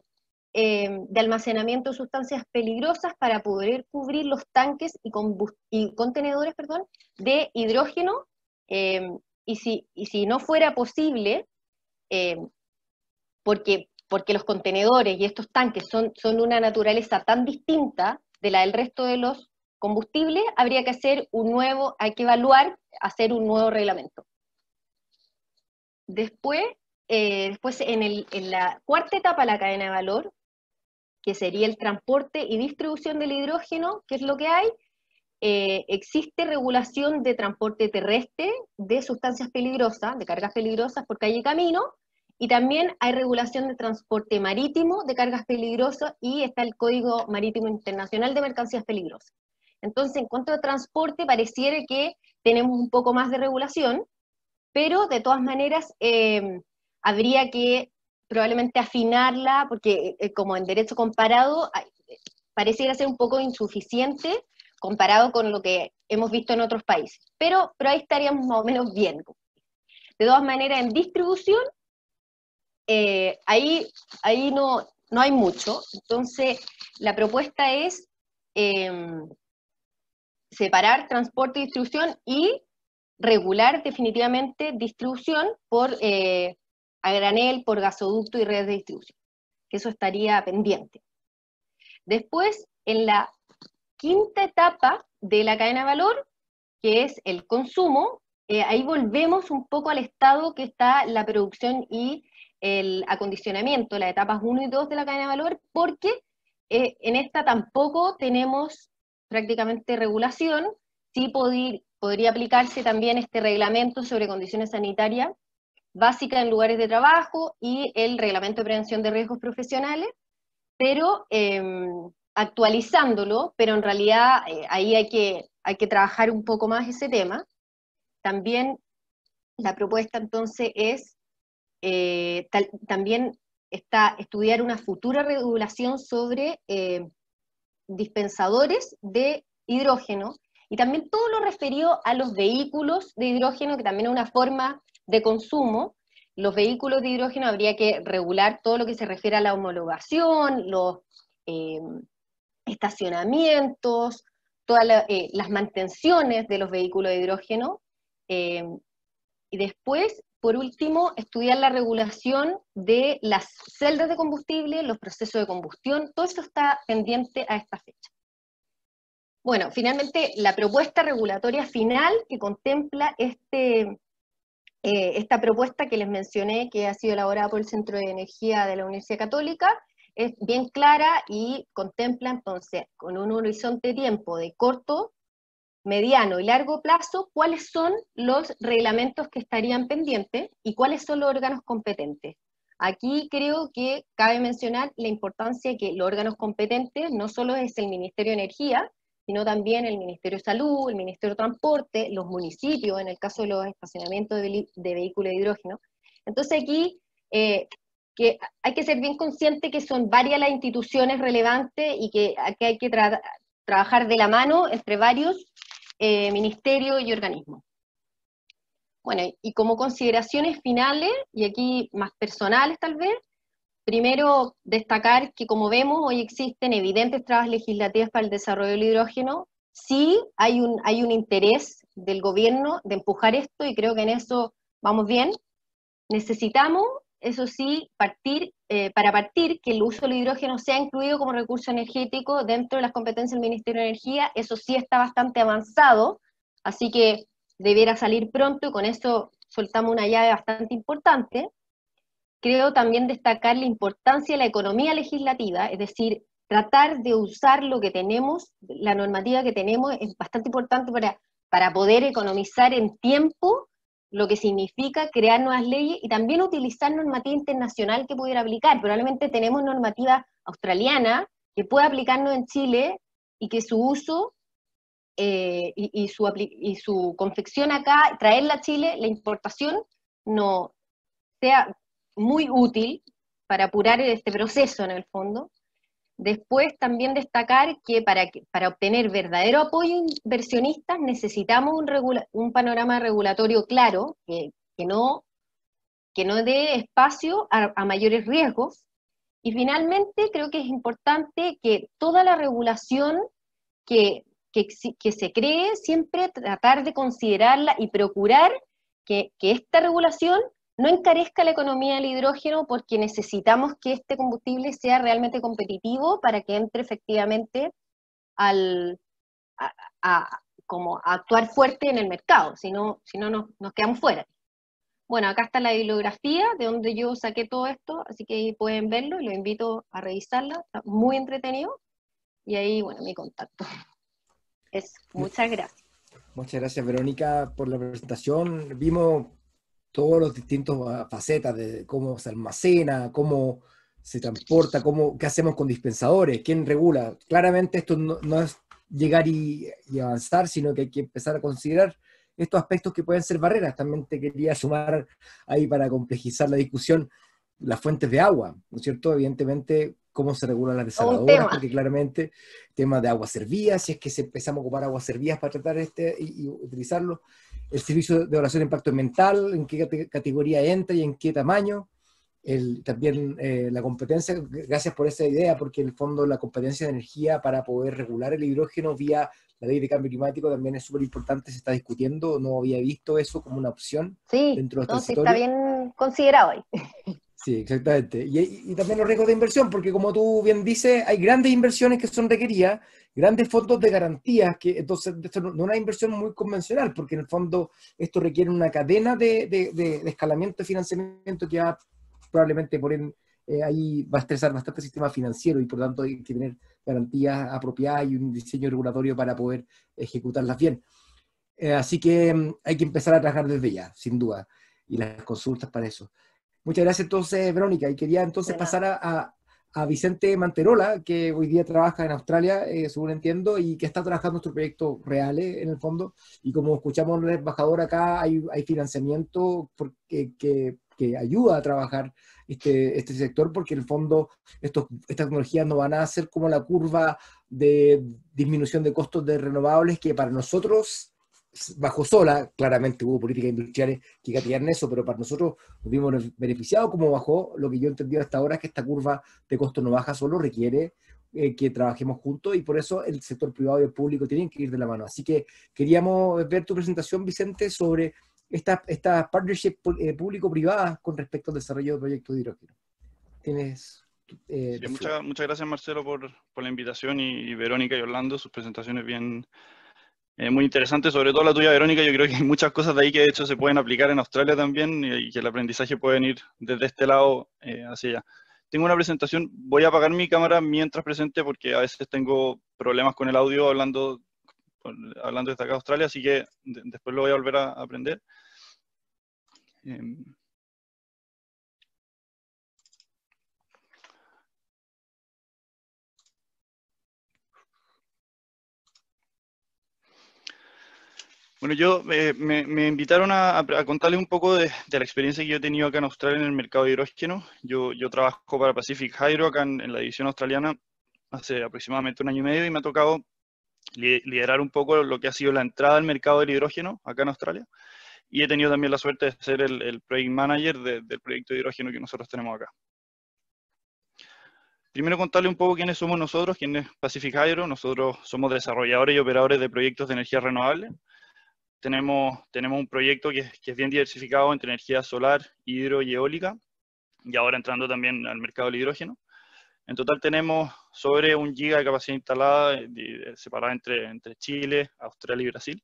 de almacenamiento de sustancias peligrosas para poder cubrir los tanques y contenedores, de hidrógeno, y si no fuera posible, porque los contenedores y estos tanques son una naturaleza tan distinta de la del resto de los combustibles, habría que hacer hay que evaluar, hacer un nuevo reglamento. Después en la cuarta etapa de la cadena de valor, que sería el transporte y distribución del hidrógeno, ¿qué es lo que hay? Existe regulación de transporte terrestre de sustancias peligrosas, de cargas peligrosas por calle y camino, y también hay regulación de transporte marítimo de cargas peligrosas, y está el Código Marítimo Internacional de Mercancías Peligrosas. Entonces, en cuanto a transporte, pareciera que tenemos un poco más de regulación, pero de todas maneras habría que probablemente afinarla, porque como en derecho comparado, pareciera ser un poco insuficiente comparado con lo que hemos visto en otros países. Pero ahí estaríamos más o menos bien. De todas maneras, en distribución, ahí no hay mucho. Entonces, la propuesta es separar transporte y distribución y regular definitivamente distribución por a granel, por gasoducto y redes de distribución, que eso estaría pendiente. Después, en la quinta etapa de la cadena de valor, que es el consumo, ahí volvemos un poco al estado que está la producción y el acondicionamiento, las etapas 1 y 2 de la cadena de valor, porque en esta tampoco tenemos prácticamente regulación. Sí podría aplicarse también este reglamento sobre condiciones sanitarias básicas en lugares de trabajo y el reglamento de prevención de riesgos profesionales, pero actualizándolo, pero en realidad ahí hay que trabajar un poco más ese tema. También la propuesta entonces es también estudiar una futura regulación sobre dispensadores de hidrógeno, y también todo lo referido a los vehículos de hidrógeno, que también es una forma de consumo. Los vehículos de hidrógeno habría que regular todo lo que se refiere a la homologación, los estacionamientos, todas las mantenciones de los vehículos de hidrógeno, y después, por último, estudiar la regulación de las celdas de combustible, los procesos de combustión. Todo eso está pendiente a esta fecha. Bueno, finalmente, la propuesta regulatoria final que contempla esta propuesta que les mencioné, que ha sido elaborada por el Centro de Energía de la Universidad Católica, es bien clara y contempla entonces, con un horizonte de tiempo de corto, mediano y largo plazo, cuáles son los reglamentos que estarían pendientes y cuáles son los órganos competentes. Aquí creo que cabe mencionar la importancia de que los órganos competentes no solo es el Ministerio de Energía, sino también el Ministerio de Salud, el Ministerio de Transporte, los municipios, en el caso de los estacionamientos de vehículos de hidrógeno. Entonces aquí que hay que ser bien consciente que son varias las instituciones relevantes y que aquí hay que trabajar de la mano entre varios ministerios y organismos. Bueno, y como consideraciones finales, y aquí más personales tal vez, primero destacar que, como vemos, hoy existen evidentes trabas legislativas para el desarrollo del hidrógeno. Sí hay un interés del gobierno de empujar esto, y creo que en eso vamos bien. Necesitamos, eso sí, para partir, que el uso del hidrógeno sea incluido como recurso energético dentro de las competencias del Ministerio de Energía. Eso sí está bastante avanzado, así que debiera salir pronto, y con eso soltamos una llave bastante importante. Creo también destacar la importancia de la economía legislativa, es decir, tratar de usar lo que tenemos, la normativa que tenemos, es bastante importante para poder economizar en tiempo, lo que significa crear nuevas leyes, y también utilizar normativa internacional que pudiera aplicar. Probablemente tenemos normativa australiana que pueda aplicarnos en Chile, y que su uso y su confección acá, traerla a Chile, la importación, no sea muy útil para apurar este proceso en el fondo. Después también destacar que para obtener verdadero apoyo inversionistas necesitamos un panorama regulatorio claro, que no dé espacio a mayores riesgos. Y finalmente creo que es importante que toda la regulación que se cree, siempre tratar de considerarla y procurar que esta regulación no encarezca la economía del hidrógeno, porque necesitamos que este combustible sea realmente competitivo para que entre efectivamente como a actuar fuerte en el mercado, si no nos quedamos fuera. Bueno, acá está la bibliografía de donde yo saqué todo esto, así que ahí pueden verlo y los invito a revisarla, está muy entretenido, y ahí, bueno, mi contacto. Muchas gracias. Muchas gracias, Verónica, por la presentación. Vimos todos los distintos facetas de cómo se almacena, cómo se transporta, qué hacemos con dispensadores, quién regula. Claramente esto no es llegar y avanzar, sino que hay que empezar a considerar estos aspectos que pueden ser barreras. También te quería sumar ahí para complejizar la discusión, las fuentes de agua, ¿no es cierto? Evidentemente, cómo se regulan las desaladoras, porque claramente temas de aguas servidas, si es que empezamos a ocupar aguas servidas para tratar y utilizarlo, el servicio de evaluación de impacto ambiental, en qué categoría entra y en qué tamaño, también la competencia, gracias por esa idea, porque en el fondo la competencia de energía para poder regular el hidrógeno vía la ley de cambio climático también es súper importante, se está discutiendo, no había visto eso como una opción dentro de este territorio. Sí, está bien considerado ahí. Sí, exactamente. Y también los riesgos de inversión, porque como tú bien dices, hay grandes inversiones que son requeridas, grandes fondos de garantías, que entonces esto no es una inversión muy convencional, porque en el fondo esto requiere una cadena de escalamiento de financiamiento que probablemente ahí va a estresar bastante el sistema financiero, y por lo tanto hay que tener garantías apropiadas y un diseño regulatorio para poder ejecutarlas bien. Así que hay que empezar a trabajar desde ya, sin duda, y las consultas para eso. Muchas gracias entonces, Verónica, y quería entonces pasar a Vicente Manterola, que hoy día trabaja en Australia, según entiendo, y que está trabajando nuestros proyectos reales en el fondo, y como escuchamos en el embajador acá, hay financiamiento que ayuda a trabajar este sector, porque en el fondo estas tecnologías no van a ser como la curva de disminución de costos de renovables, que para nosotros bajó sola. Claramente hubo políticas industriales que gatillaron eso, pero para nosotros nos vimos beneficiados como bajó. Lo que yo he entendido hasta ahora es que esta curva de costos no baja solo, requiere que trabajemos juntos, y por eso el sector privado y el público tienen que ir de la mano. Así que queríamos ver tu presentación, Vicente, sobre esta partnership público-privada con respecto al desarrollo de proyectos de hidrógeno. Tienes... Sí, muchas gracias, Marcelo, por la invitación, y Verónica y Orlando, sus presentaciones bien... muy interesante, sobre todo la tuya, Verónica. Yo creo que hay muchas cosas de ahí que de hecho se pueden aplicar en Australia también, y que el aprendizaje pueden ir desde este lado hacia allá. Tengo una presentación, voy a apagar mi cámara mientras presente, porque a veces tengo problemas con el audio hablando desde acá a Australia, así que después lo voy a volver a aprender. Bueno, me invitaron a contarles un poco de la experiencia que yo he tenido acá en Australia en el mercado de hidrógeno. Yo trabajo para Pacific Hydro acá en la división australiana hace aproximadamente 1 año y medio, y me ha tocado liderar un poco lo que ha sido la entrada al mercado del hidrógeno acá en Australia, y he tenido también la suerte de ser el project manager del proyecto de hidrógeno que nosotros tenemos acá. Primero contarle un poco quiénes somos nosotros, quién es Pacific Hydro. Nosotros somos desarrolladores y operadores de proyectos de energía renovable. Tenemos un proyecto que es bien diversificado entre energía solar, hidro y eólica, y ahora entrando también al mercado del hidrógeno. En total tenemos sobre 1 giga de capacidad instalada, separada entre Chile, Australia y Brasil.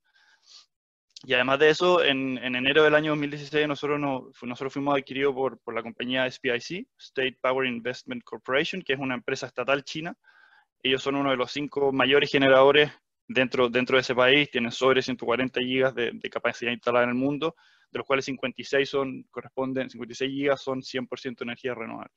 Y además de eso, en enero del año 2016 nosotros fuimos adquiridos por la compañía SPIC, State Power Investment Corporation, que es una empresa estatal china. Ellos son uno de los 5 mayores generadores dentro de ese país. Tienen sobre 140 gigas de capacidad instalada en el mundo, de los cuales 56 gigas son 100% energía renovable.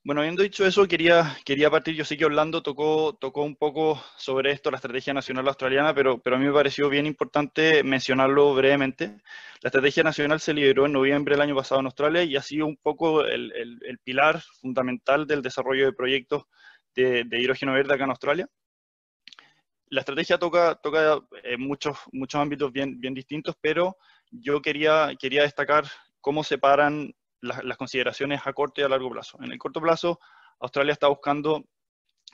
Bueno, habiendo dicho eso, quería partir. Yo sé que Orlando tocó un poco sobre esto, la estrategia nacional australiana, pero a mí me pareció bien importante mencionarlo brevemente. La estrategia nacional se lideró en noviembre del año pasado en Australia y ha sido un poco el pilar fundamental del desarrollo de proyectos de hidrógeno verde acá en Australia. La estrategia toca muchos ámbitos bien distintos, pero yo quería destacar cómo separan las consideraciones a corto y a largo plazo. En el corto plazo, Australia está buscando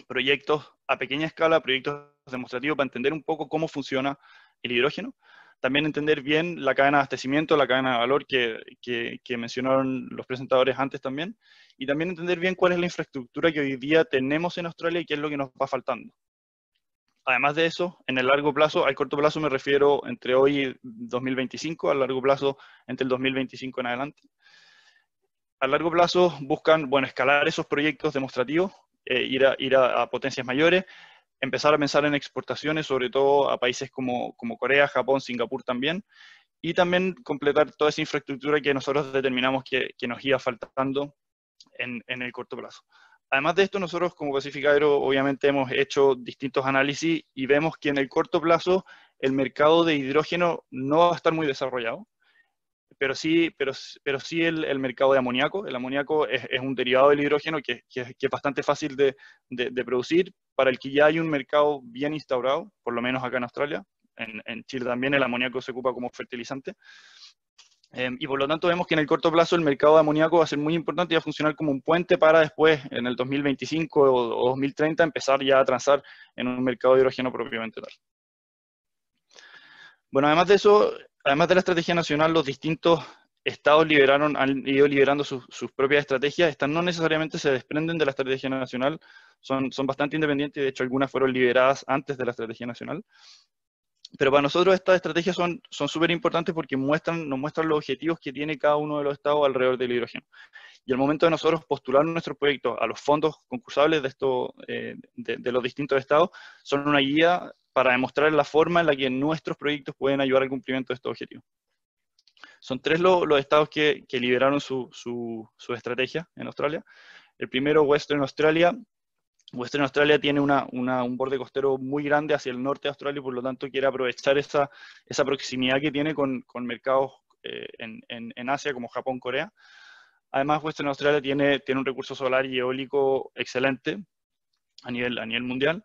proyectos a pequeña escala, proyectos demostrativos para entender un poco cómo funciona el hidrógeno. También entender bien la cadena de abastecimiento, la cadena de valor que mencionaron los presentadores antes también. Y también entender bien cuál es la infraestructura que hoy día tenemos en Australia y qué es lo que nos va faltando. Además de eso, en el largo plazo, al corto plazo me refiero entre hoy y 2025, al largo plazo entre el 2025 en adelante. A largo plazo buscan, bueno, escalar esos proyectos demostrativos, ir a potencias mayores, empezar a pensar en exportaciones, sobre todo a países como Corea, Japón, Singapur también, y también completar toda esa infraestructura que nosotros determinamos que nos iba faltando en el corto plazo. Además de esto, nosotros como Pacific Hydro obviamente hemos hecho distintos análisis y vemos que en el corto plazo el mercado de hidrógeno no va a estar muy desarrollado, pero sí el mercado de amoníaco. El amoníaco es un derivado del hidrógeno que es bastante fácil de producir, para el que ya hay un mercado bien instaurado, por lo menos acá en Australia. En Chile también el amoníaco se ocupa como fertilizante. Y por lo tanto vemos que en el corto plazo el mercado de amoníaco va a ser muy importante y va a funcionar como un puente para después, en el 2025 o 2030, empezar ya a transar en un mercado de hidrógeno propiamente tal. Bueno, además de eso, además de la estrategia nacional, los distintos estados han ido liberando sus propias estrategias. Estas no necesariamente se desprenden de la estrategia nacional, son bastante independientes y de hecho algunas fueron liberadas antes de la estrategia nacional. Pero para nosotros estas estrategias son súper importantes porque nos muestran los objetivos que tiene cada uno de los estados alrededor del hidrógeno. Y al momento de nosotros postular nuestros proyectos a los fondos concursables de los distintos estados, son una guía para demostrar la forma en la que nuestros proyectos pueden ayudar al cumplimiento de estos objetivos. Son 3 los estados que liberaron su estrategia en Australia. El primero, Western Australia. Western Australia tiene un borde costero muy grande hacia el norte de Australia y por lo tanto quiere aprovechar esa proximidad que tiene con mercados en Asia como Japón, Corea. Además, Western Australia tiene un recurso solar y eólico excelente a nivel mundial.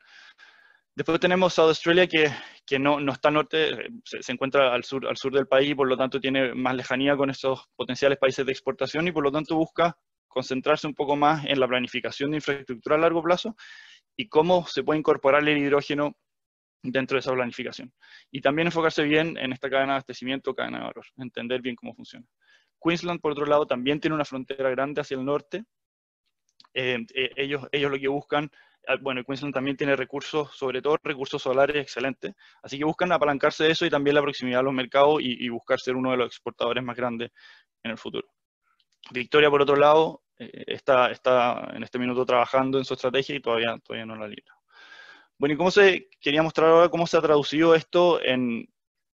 Después tenemos South Australia, que no está al norte, se encuentra al sur del país y por lo tanto tiene más lejanía con esos potenciales países de exportación y por lo tanto busca concentrarse un poco más en la planificación de infraestructura a largo plazo y cómo se puede incorporar el hidrógeno dentro de esa planificación. Y también enfocarse bien en esta cadena de abastecimiento, cadena de valor, entender bien cómo funciona. Queensland, por otro lado, también tiene una frontera grande hacia el norte. Ellos lo que buscan, bueno, Queensland también tiene recursos, sobre todo recursos solares excelentes, así que buscan apalancarse de eso y también la proximidad a los mercados y buscar ser uno de los exportadores más grandes en el futuro. Victoria, por otro lado, está en este minuto trabajando en su estrategia y todavía no la libra. Bueno, y quería mostrar ahora cómo se ha traducido esto en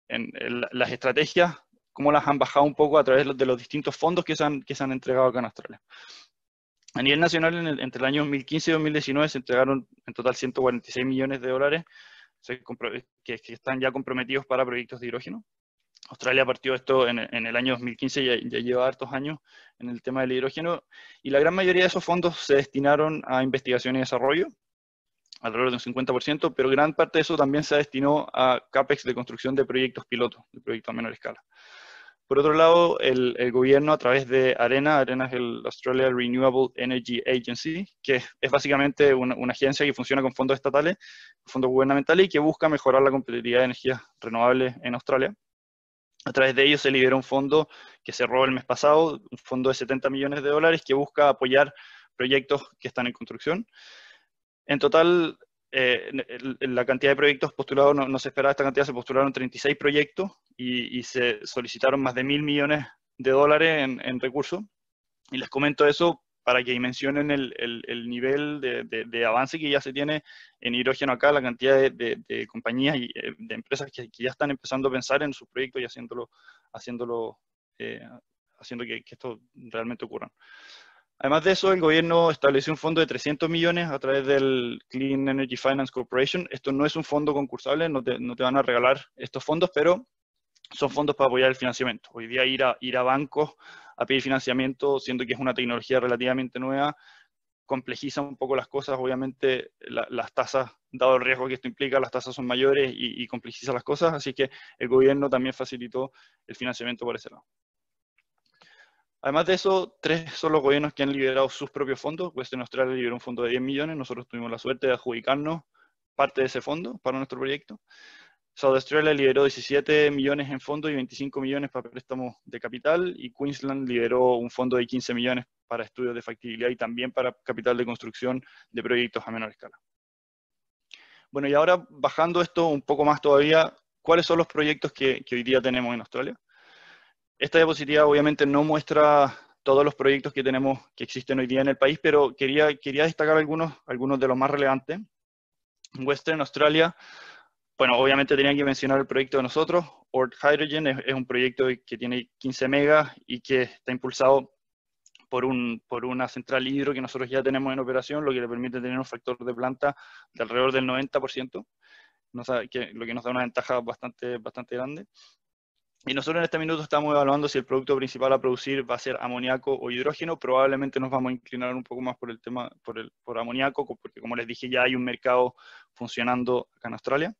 las estrategias, cómo las han bajado un poco a través de los distintos fondos que se han entregado acá en Australia. A nivel nacional, entre el año 2015 y 2019 se entregaron en total 146 millones de dólares que están ya comprometidos para proyectos de hidrógeno. Australia partió esto en el año 2015, ya lleva hartos años en el tema del hidrógeno, y la gran mayoría de esos fondos se destinaron a investigación y desarrollo, alrededor de un 50%, pero gran parte de eso también se destinó a CAPEX de construcción de proyectos pilotos, de proyectos a menor escala. Por otro lado, el gobierno a través de ARENA es el Australia Renewable Energy Agency, que es básicamente una agencia que funciona con fondos estatales, fondos gubernamentales, y que busca mejorar la competitividad de energías renovables en Australia. A través de ellos se liberó un fondo que cerró el mes pasado, un fondo de 70 millones de dólares que busca apoyar proyectos que están en construcción. En total, la cantidad de proyectos postulados, no se esperaba esta cantidad, se postularon 36 proyectos y se solicitaron más de 1.000 millones de dólares en recursos. Y les comento eso para que dimensionen el nivel de avance que ya se tiene en hidrógeno acá, la cantidad de compañías y de empresas que ya están empezando a pensar en sus proyectos y haciendo que esto realmente ocurra. Además de eso, el gobierno estableció un fondo de 300 millones a través del Clean Energy Finance Corporation. Esto no es un fondo concursable, no te van a regalar estos fondos, pero son fondos para apoyar el financiamiento. Hoy día ir a bancos a pedir financiamiento, siendo que es una tecnología relativamente nueva, complejiza un poco las cosas. Obviamente las tasas, dado el riesgo que esto implica, las tasas son mayores y complejiza las cosas, así que el gobierno también facilitó el financiamiento por ese lado. Además de eso, 3 son los gobiernos que han liberado sus propios fondos. Western Australia liberó un fondo de 10 millones, nosotros tuvimos la suerte de adjudicarnos parte de ese fondo para nuestro proyecto. South Australia liberó 17 millones en fondos y 25 millones para préstamos de capital, y Queensland liberó un fondo de 15 millones para estudios de factibilidad y también para capital de construcción de proyectos a menor escala. Bueno, y ahora bajando esto un poco más todavía, ¿cuáles son los proyectos que hoy día tenemos en Australia? Esta diapositiva obviamente no muestra todos los proyectos que tenemos, que existen hoy día en el país, pero quería destacar algunos de los más relevantes. En Western Australia, bueno, obviamente tenía que mencionar el proyecto de nosotros. Ord Hydrogen es un proyecto que tiene 15 megas y que está impulsado por una central hidro que nosotros ya tenemos en operación, lo que le permite tener un factor de planta de alrededor del 90%, lo que nos da una ventaja bastante grande. Y nosotros en este minuto estamos evaluando si el producto principal a producir va a ser amoníaco o hidrógeno. Probablemente nos vamos a inclinar un poco más por el tema, por amoníaco, porque como les dije, ya hay un mercado funcionando acá en Australia.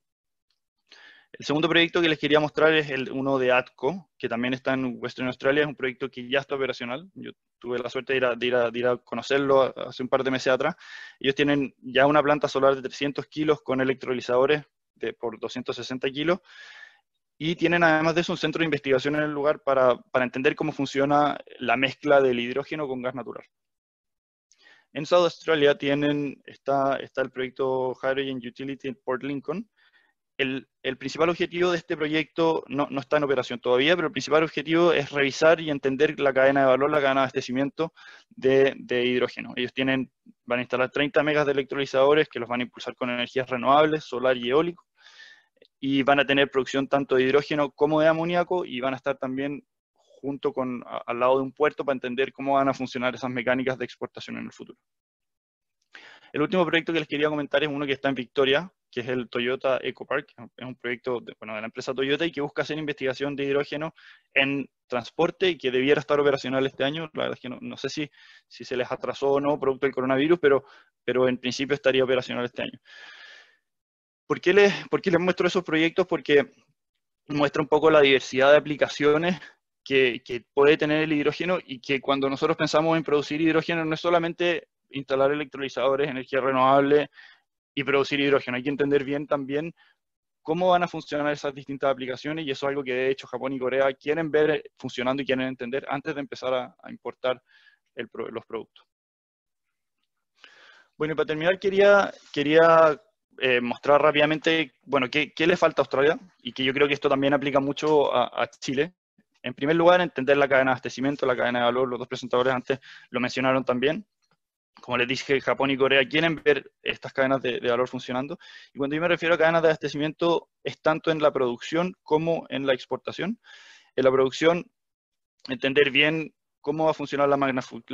El segundo proyecto que les quería mostrar es uno de ATCO, que también está en Western Australia. Es un proyecto que ya está operacional. Yo tuve la suerte de ir a conocerlo hace un par de meses atrás. Ellos tienen ya una planta solar de 300 kilos con electrolizadores por 260 kilos. Y tienen además de eso un centro de investigación en el lugar para entender cómo funciona la mezcla del hidrógeno con gas natural. En South Australia está el proyecto Hydrogen Utility en Port Lincoln. El principal objetivo de este proyecto no está en operación todavía, pero el principal objetivo es revisar y entender la cadena de valor, la cadena de abastecimiento de hidrógeno. Ellos van a instalar 30 megas de electrolizadores que los van a impulsar con energías renovables, solar y eólico, y van a tener producción tanto de hidrógeno como de amoníaco, y van a estar también al lado de un puerto para entender cómo van a funcionar esas mecánicas de exportación en el futuro. El último proyecto que les quería comentar es uno que está en Victoria, que es el Toyota EcoPark. Es un proyecto de la empresa Toyota y que busca hacer investigación de hidrógeno en transporte y que debiera estar operacional este año. La verdad es que no sé si se les atrasó o no producto del coronavirus, pero en principio estaría operacional este año. ¿Por qué les muestro esos proyectos? Porque muestra un poco la diversidad de aplicaciones que puede tener el hidrógeno, y que cuando nosotros pensamos en producir hidrógeno no es solamente instalar electrolizadores, energía renovable y producir hidrógeno. Hay que entender bien también cómo van a funcionar esas distintas aplicaciones, y eso es algo que de hecho Japón y Corea quieren ver funcionando y quieren entender antes de empezar a importar los productos. Bueno, y para terminar quería mostrar rápidamente, bueno, qué le falta a Australia, y que yo creo que esto también aplica mucho a Chile. En primer lugar, entender la cadena de abastecimiento, la cadena de valor. Los dos presentadores antes lo mencionaron también. Como les dije, Japón y Corea quieren ver estas cadenas de valor funcionando. Y cuando yo me refiero a cadenas de abastecimiento, es tanto en la producción como en la exportación. En la producción, entender bien cómo va a funcionar la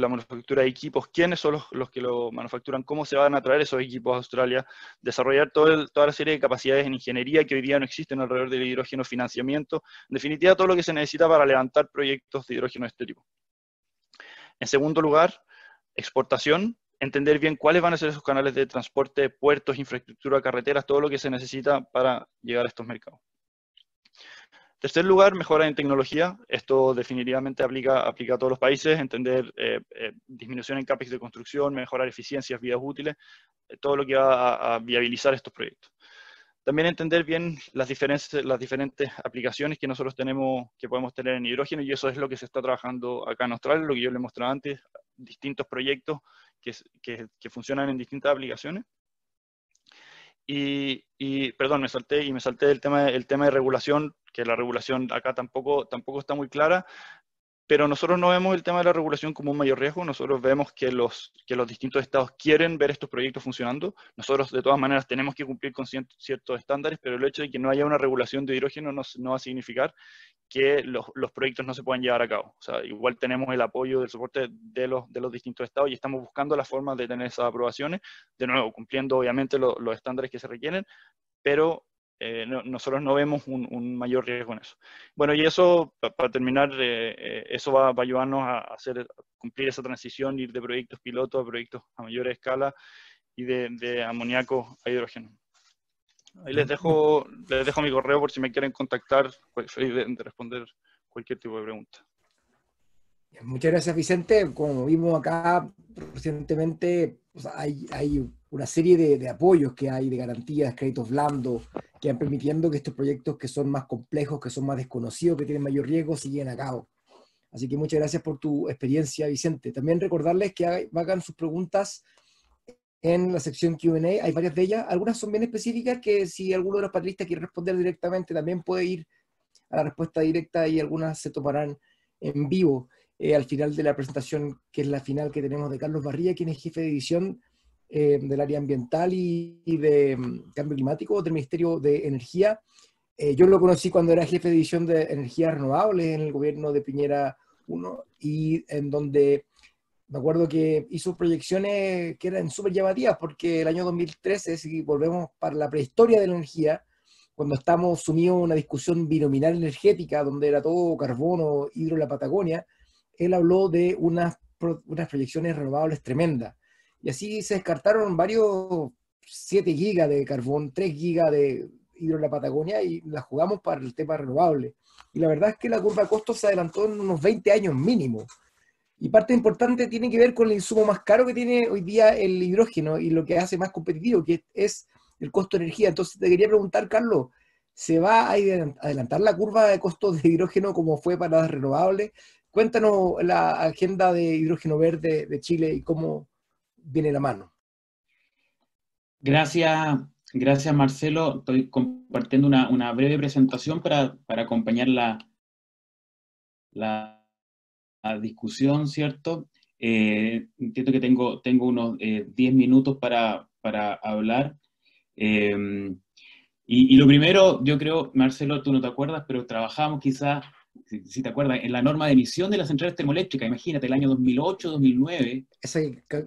manufactura de equipos, quiénes son los que lo manufacturan, cómo se van a traer esos equipos a Australia, desarrollar toda la serie de capacidades en ingeniería que hoy día no existen alrededor del hidrógeno, financiamiento, en definitiva todo lo que se necesita para levantar proyectos de hidrógeno de este tipo. En segundo lugar, exportación, entender bien cuáles van a ser esos canales de transporte, puertos, infraestructura, carreteras, todo lo que se necesita para llegar a estos mercados. Tercer lugar, mejora en tecnología. Esto definitivamente aplica a todos los países. Entender disminución en CAPEX de construcción, mejorar eficiencias, vidas útiles, todo lo que va a viabilizar estos proyectos. También entender bien las diferentes aplicaciones que nosotros que podemos tener en hidrógeno, y eso es lo que se está trabajando acá en Australia, lo que yo les mostraba antes, distintos proyectos que funcionan en distintas aplicaciones. Perdón, me salté el tema de regulación, que la regulación acá tampoco está muy clara. pero nosotros no vemos el tema de la regulación como un mayor riesgo. Nosotros vemos que los distintos estados quieren ver estos proyectos funcionando. Nosotros de todas maneras tenemos que cumplir con ciertos estándares, pero el hecho de que no haya una regulación de hidrógeno no va a significar que los proyectos no se puedan llevar a cabo. O sea, igual tenemos el apoyo del soporte de los distintos estados y estamos buscando la forma de tener esas aprobaciones, de nuevo, cumpliendo obviamente los estándares que se requieren, pero nosotros no vemos un mayor riesgo en eso. Bueno, y eso, para terminar, eso va a ayudarnos a cumplir esa transición, ir de proyectos pilotos a proyectos a mayor escala y de amoníaco a hidrógeno. Ahí les dejo mi correo por si me quieren contactar, pues feliz de responder cualquier tipo de pregunta. Muchas gracias, Vicente. Como vimos acá recientemente, pues hay una serie de apoyos que hay, de garantías, créditos blandos, que van permitiendo que estos proyectos que son más complejos, que son más desconocidos, que tienen mayor riesgo, se lleven a cabo. Así que muchas gracias por tu experiencia, Vicente. También recordarles que hagan sus preguntas en la sección Q&A, hay varias de ellas. Algunas son bien específicas que si alguno de los panelistas quiere responder directamente, también puede ir a la respuesta directa y algunas se tomarán en vivo. Al final de la presentación, que es la final que tenemos de Carlos Barría, quien es jefe de división del área ambiental y de cambio climático del Ministerio de Energía. Yo lo conocí cuando era jefe de división de energías renovables en el gobierno de Piñera 1, y en donde me acuerdo que hizo proyecciones que eran súper llamativas, porque el año 2013, si volvemos para la prehistoria de la energía, cuando estamos sumidos en una discusión binominal energética, donde era todo carbono, hidro en la Patagonia, él habló de unas proyecciones renovables tremendas. Y así se descartaron varios 7 gigas de carbón, 3 gigas de hidro en la Patagonia, y la jugamos para el tema renovable. Y la verdad es que la curva de costos se adelantó en unos 20 años mínimo. Y parte importante tiene que ver con el insumo más caro que tiene hoy día el hidrógeno y lo que hace más competitivo, que es el costo de energía. Entonces te quería preguntar, Carlos, ¿se va a adelantar la curva de costos de hidrógeno como fue para las renovables? Cuéntanos la agenda de hidrógeno verde de Chile y cómo viene la mano. Gracias Marcelo. Estoy compartiendo una breve presentación para acompañar la discusión, ¿cierto? Entiendo que tengo unos 10 minutos para hablar. Y lo primero, yo creo, Marcelo, tú no te acuerdas, pero trabajamos quizás, si te acuerdas, en la norma de emisión de las centrales termoeléctricas, imagínate, el año 2008, 2009. Esa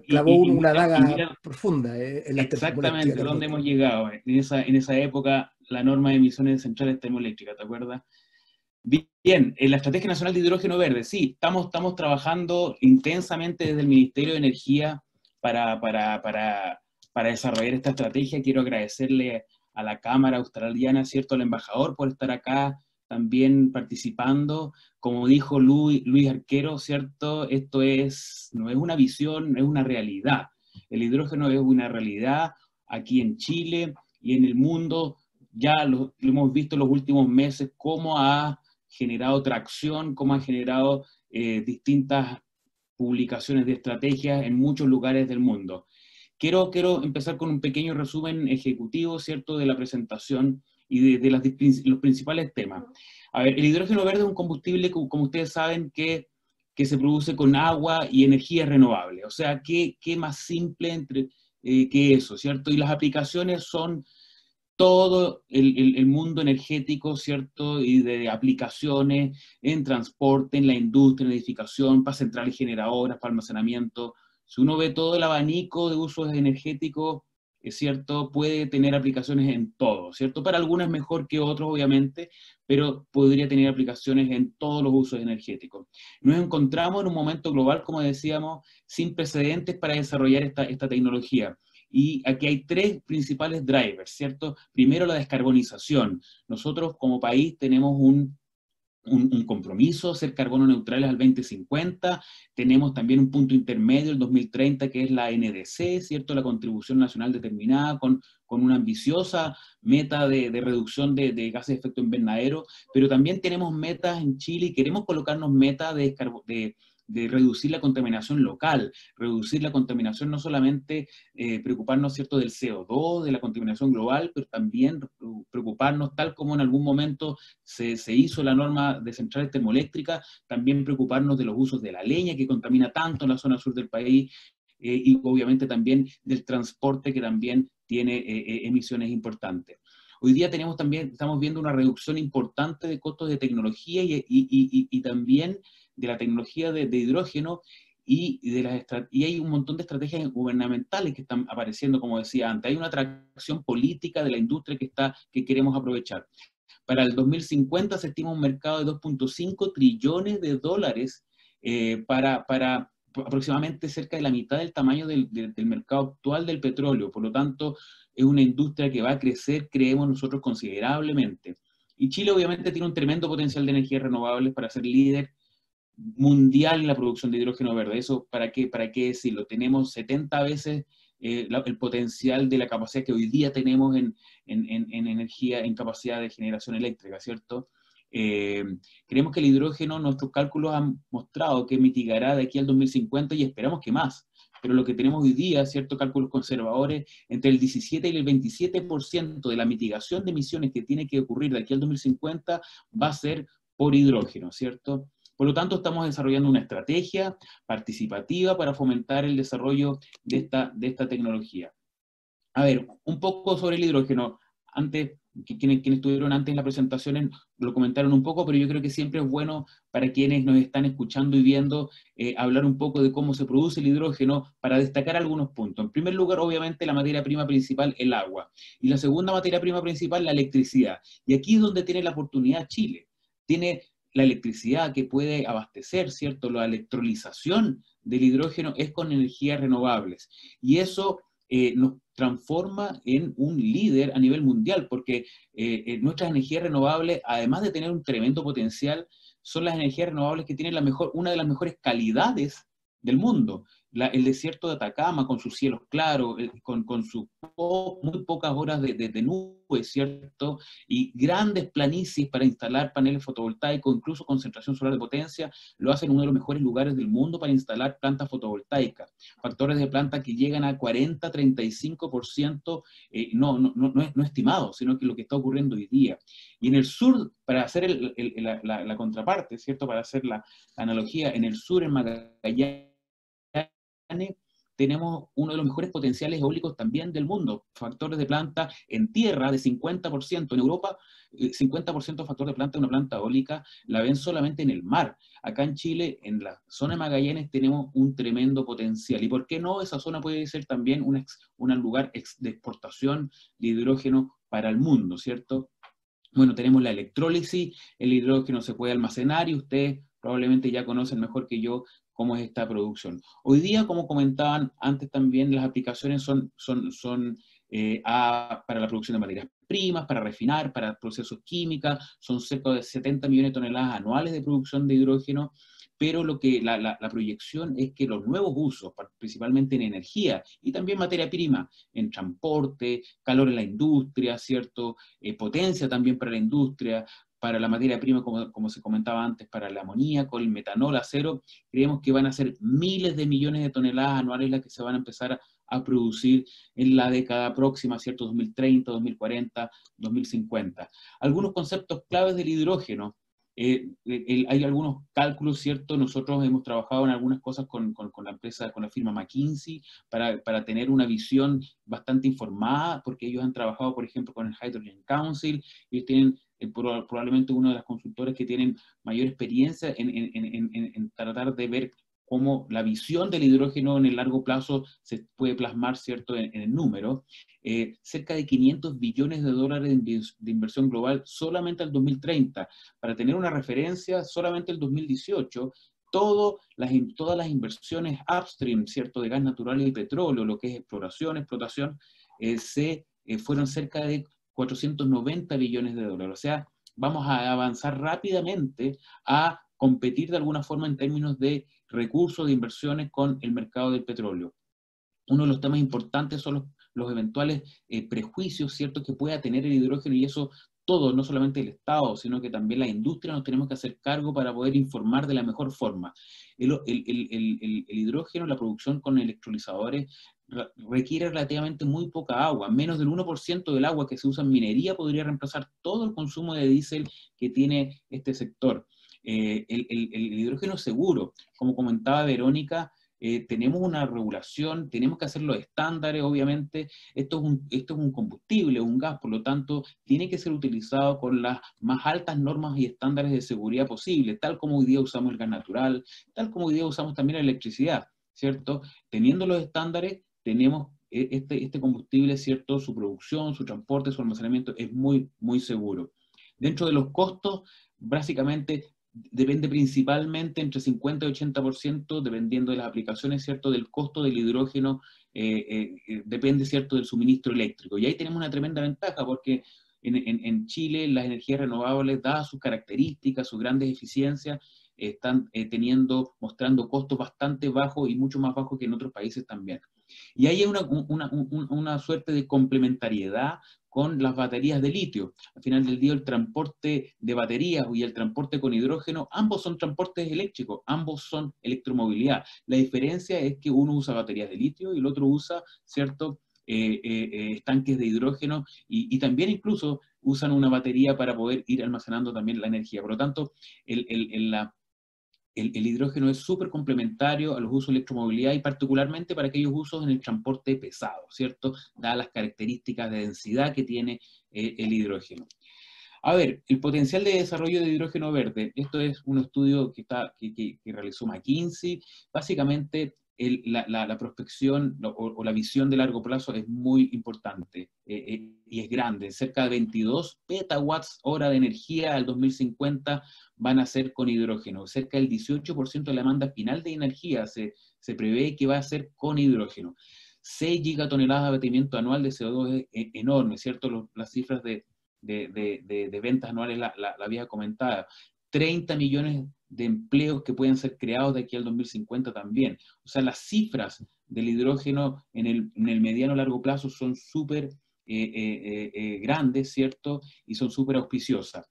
clavó una daga profunda en la exactamente, ¿dónde hemos llegado? En esa época, la norma de emisiones de centrales termoeléctricas, ¿te acuerdas? Bien, en la Estrategia Nacional de Hidrógeno Verde, sí, estamos trabajando intensamente desde el Ministerio de Energía para desarrollar esta estrategia. Quiero agradecerle a la Cámara Australiana, ¿cierto?, al embajador por estar acá también participando. Como dijo Luis Arquero, ¿cierto?, esto no es una visión, no es una realidad. El hidrógeno es una realidad aquí en Chile y en el mundo. Ya lo hemos visto en los últimos meses, cómo ha generado tracción, cómo ha generado distintas publicaciones de estrategias en muchos lugares del mundo. Quiero empezar con un pequeño resumen ejecutivo, ¿cierto?, de la presentación y de los principales temas. A ver, el hidrógeno verde es un combustible, como ustedes saben, que se produce con agua y energía renovable. O sea, ¿qué más simple que eso, ¿cierto? Y las aplicaciones son todo el mundo energético, ¿cierto? Y de aplicaciones en transporte, en la industria, en edificación, para centrales generadoras, para almacenamiento. Si uno ve todo el abanico de usos energéticos, es cierto, puede tener aplicaciones en todo, ¿cierto? Para algunas mejor que otros, obviamente, pero podría tener aplicaciones en todos los usos energéticos. Nos encontramos en un momento global, como decíamos, sin precedentes para desarrollar esta tecnología. Y aquí hay 3 principales drivers, ¿cierto? Primero, la descarbonización. Nosotros como país tenemos un compromiso, ser carbono neutrales al 2050, tenemos también un punto intermedio, el 2030, que es la NDC, ¿cierto? La contribución nacional determinada, con una ambiciosa meta de reducción de gases de efecto invernadero, pero también tenemos metas en Chile y queremos colocarnos metas de reducir la contaminación local, reducir la contaminación no solamente preocuparnos, ¿cierto?, del CO2, de la contaminación global, pero también preocuparnos, tal como en algún momento se hizo la norma de centrales termoeléctricas, también preocuparnos de los usos de la leña que contamina tanto en la zona sur del país, y obviamente también del transporte que también tiene emisiones importantes. Hoy día estamos viendo una reducción importante de costos de tecnología y también de la tecnología de hidrógeno, y hay un montón de estrategias gubernamentales que están apareciendo, como decía antes. Hay una atracción política de la industria que queremos aprovechar. Para el 2050 se estima un mercado de 2.5 trillones de dólares para aproximadamente cerca de la mitad del tamaño del mercado actual del petróleo. Por lo tanto, es una industria que va a crecer, creemos nosotros, considerablemente. Y Chile obviamente tiene un tremendo potencial de energías renovables para ser líder mundial en la producción de hidrógeno verde. Eso, ¿para qué decirlo? Tenemos 70 veces el potencial de la capacidad que hoy día tenemos en energía, en capacidad de generación eléctrica, ¿cierto? Creemos que el hidrógeno, nuestros cálculos han mostrado que mitigará de aquí al 2050 y esperamos que más. Pero lo que tenemos hoy día, ciertos cálculos conservadores, entre el 17 y el 27% de la mitigación de emisiones que tiene que ocurrir de aquí al 2050 va a ser por hidrógeno, ¿cierto? Por lo tanto, estamos desarrollando una estrategia participativa para fomentar el desarrollo de esta tecnología. A ver, un poco sobre el hidrógeno. Antes, quienes estuvieron antes en la presentación lo comentaron un poco, pero yo creo que siempre es bueno para quienes nos están escuchando y viendo hablar un poco de cómo se produce el hidrógeno para destacar algunos puntos. En primer lugar, obviamente, la materia prima principal, el agua. Y la segunda materia prima principal, la electricidad. Y aquí es donde tiene la oportunidad Chile. Tiene la electricidad que puede abastecer, ¿cierto? La electrolización del hidrógeno es con energías renovables. Y eso nos transforma en un líder a nivel mundial, porque nuestras energías renovables, además de tener un tremendo potencial, son las energías renovables que tienen una de las mejores calidades del mundo. El desierto de Atacama, con sus cielos claros, con sus muy pocas horas de nube, ¿cierto? Y grandes planicies para instalar paneles fotovoltaicos, incluso concentración solar de potencia, lo hacen uno de los mejores lugares del mundo para instalar plantas fotovoltaicas. Factores de planta que llegan a 40-35%, no estimados, sino que lo que está ocurriendo hoy día. Y en el sur, para hacer la contraparte, ¿cierto? Para hacer la analogía, en el sur, en Magallanes, tenemos uno de los mejores potenciales eólicos también del mundo. Factores de planta en tierra de 50%. En Europa, 50% factor de planta de una planta eólica la ven solamente en el mar. Acá en Chile, en la zona de Magallanes, tenemos un tremendo potencial. ¿Y por qué no? Esa zona puede ser también un lugar de exportación de hidrógeno para el mundo, ¿cierto? Bueno, tenemos la electrólisis, el hidrógeno se puede almacenar y ustedes probablemente ya conocen mejor que yo cómo es esta producción. Hoy día, como comentaban antes también, las aplicaciones son para la producción de materias primas, para refinar, para procesos químicos, son cerca de 70 millones de toneladas anuales de producción de hidrógeno, pero la proyección es que los nuevos usos, principalmente en energía y también materia prima, en transporte, calor en la industria, ¿cierto? Potencia también para la industria, para la materia prima, como se comentaba antes, para el amoníaco, el metanol, acero, creemos que van a ser miles de millones de toneladas anuales las que se van a empezar a producir en la década próxima, ¿cierto? 2030, 2040, 2050. Algunos conceptos claves del hidrógeno. Hay algunos cálculos, ¿cierto? Nosotros hemos trabajado en algunas cosas con la empresa, con la firma McKinsey, para tener una visión bastante informada, porque ellos han trabajado, por ejemplo, con el Hydrogen Council, y tienen probablemente uno de los consultores que tienen mayor experiencia en tratar de ver cómo la visión del hidrógeno en el largo plazo se puede plasmar, ¿cierto?, en el número. Cerca de 500 billones de dólares de inversión global solamente al 2030. Para tener una referencia, solamente el 2018, todas las inversiones upstream, ¿cierto?, de gas natural y petróleo, lo que es exploración, explotación, fueron cerca de 490 billones de dólares. O sea, vamos a avanzar rápidamente a competir de alguna forma en términos de recursos, de inversiones con el mercado del petróleo. Uno de los temas importantes son los eventuales prejuicios, ¿cierto?, que pueda tener el hidrógeno, y eso todos, no solamente el Estado, sino que también la industria, nos tenemos que hacer cargo para poder informar de la mejor forma. El hidrógeno, la producción con electrolizadores, requiere relativamente muy poca agua. Menos del 1% del agua que se usa en minería podría reemplazar todo el consumo de diésel que tiene este sector. El hidrógeno es seguro. Como comentaba Verónica, tenemos una regulación, tenemos que hacer los estándares, obviamente. Esto es un combustible, un gas, por lo tanto, tiene que ser utilizado con las más altas normas y estándares de seguridad posible, tal como hoy día usamos el gas natural, tal como hoy día usamos también la electricidad, ¿cierto? Teniendo los estándares, tenemos este combustible, ¿cierto? Su producción, su transporte, su almacenamiento es muy, muy seguro. Dentro de los costos, básicamente, depende principalmente entre 50 y 80%, dependiendo de las aplicaciones, ¿cierto?, del costo del hidrógeno, depende, ¿cierto?, del suministro eléctrico. Y ahí tenemos una tremenda ventaja, porque en Chile las energías renovables, dadas sus características, sus grandes eficiencias, están mostrando costos bastante bajos y mucho más bajos que en otros países también. Y ahí hay una suerte de complementariedad con las baterías de litio. Al final del día, el transporte de baterías y el transporte con hidrógeno, ambos son transportes eléctricos, ambos son electromovilidad. La diferencia es que uno usa baterías de litio y el otro usa, ¿cierto?, tanques de hidrógeno y también incluso usan una batería para poder ir almacenando también la energía. Por lo tanto, el hidrógeno es súper complementario a los usos de electromovilidad y particularmente para aquellos usos en el transporte pesado, ¿cierto? Dadas las características de densidad que tiene el hidrógeno. A ver, el potencial de desarrollo de hidrógeno verde. Esto es un estudio que realizó McKinsey. Básicamente, la prospección o la visión de largo plazo es muy importante y es grande. Cerca de 22 petawatts hora de energía al 2050 van a ser con hidrógeno. Cerca del 18% de la demanda final de energía se prevé que va a ser con hidrógeno. 6 gigatoneladas de abatimiento anual de CO2 es enorme, ¿cierto? Las cifras de ventas anuales la había comentado. 30 millones de empleos que pueden ser creados de aquí al 2050 también. O sea, las cifras del hidrógeno en el mediano largo plazo son súper grandes, ¿cierto? Y son súper auspiciosas.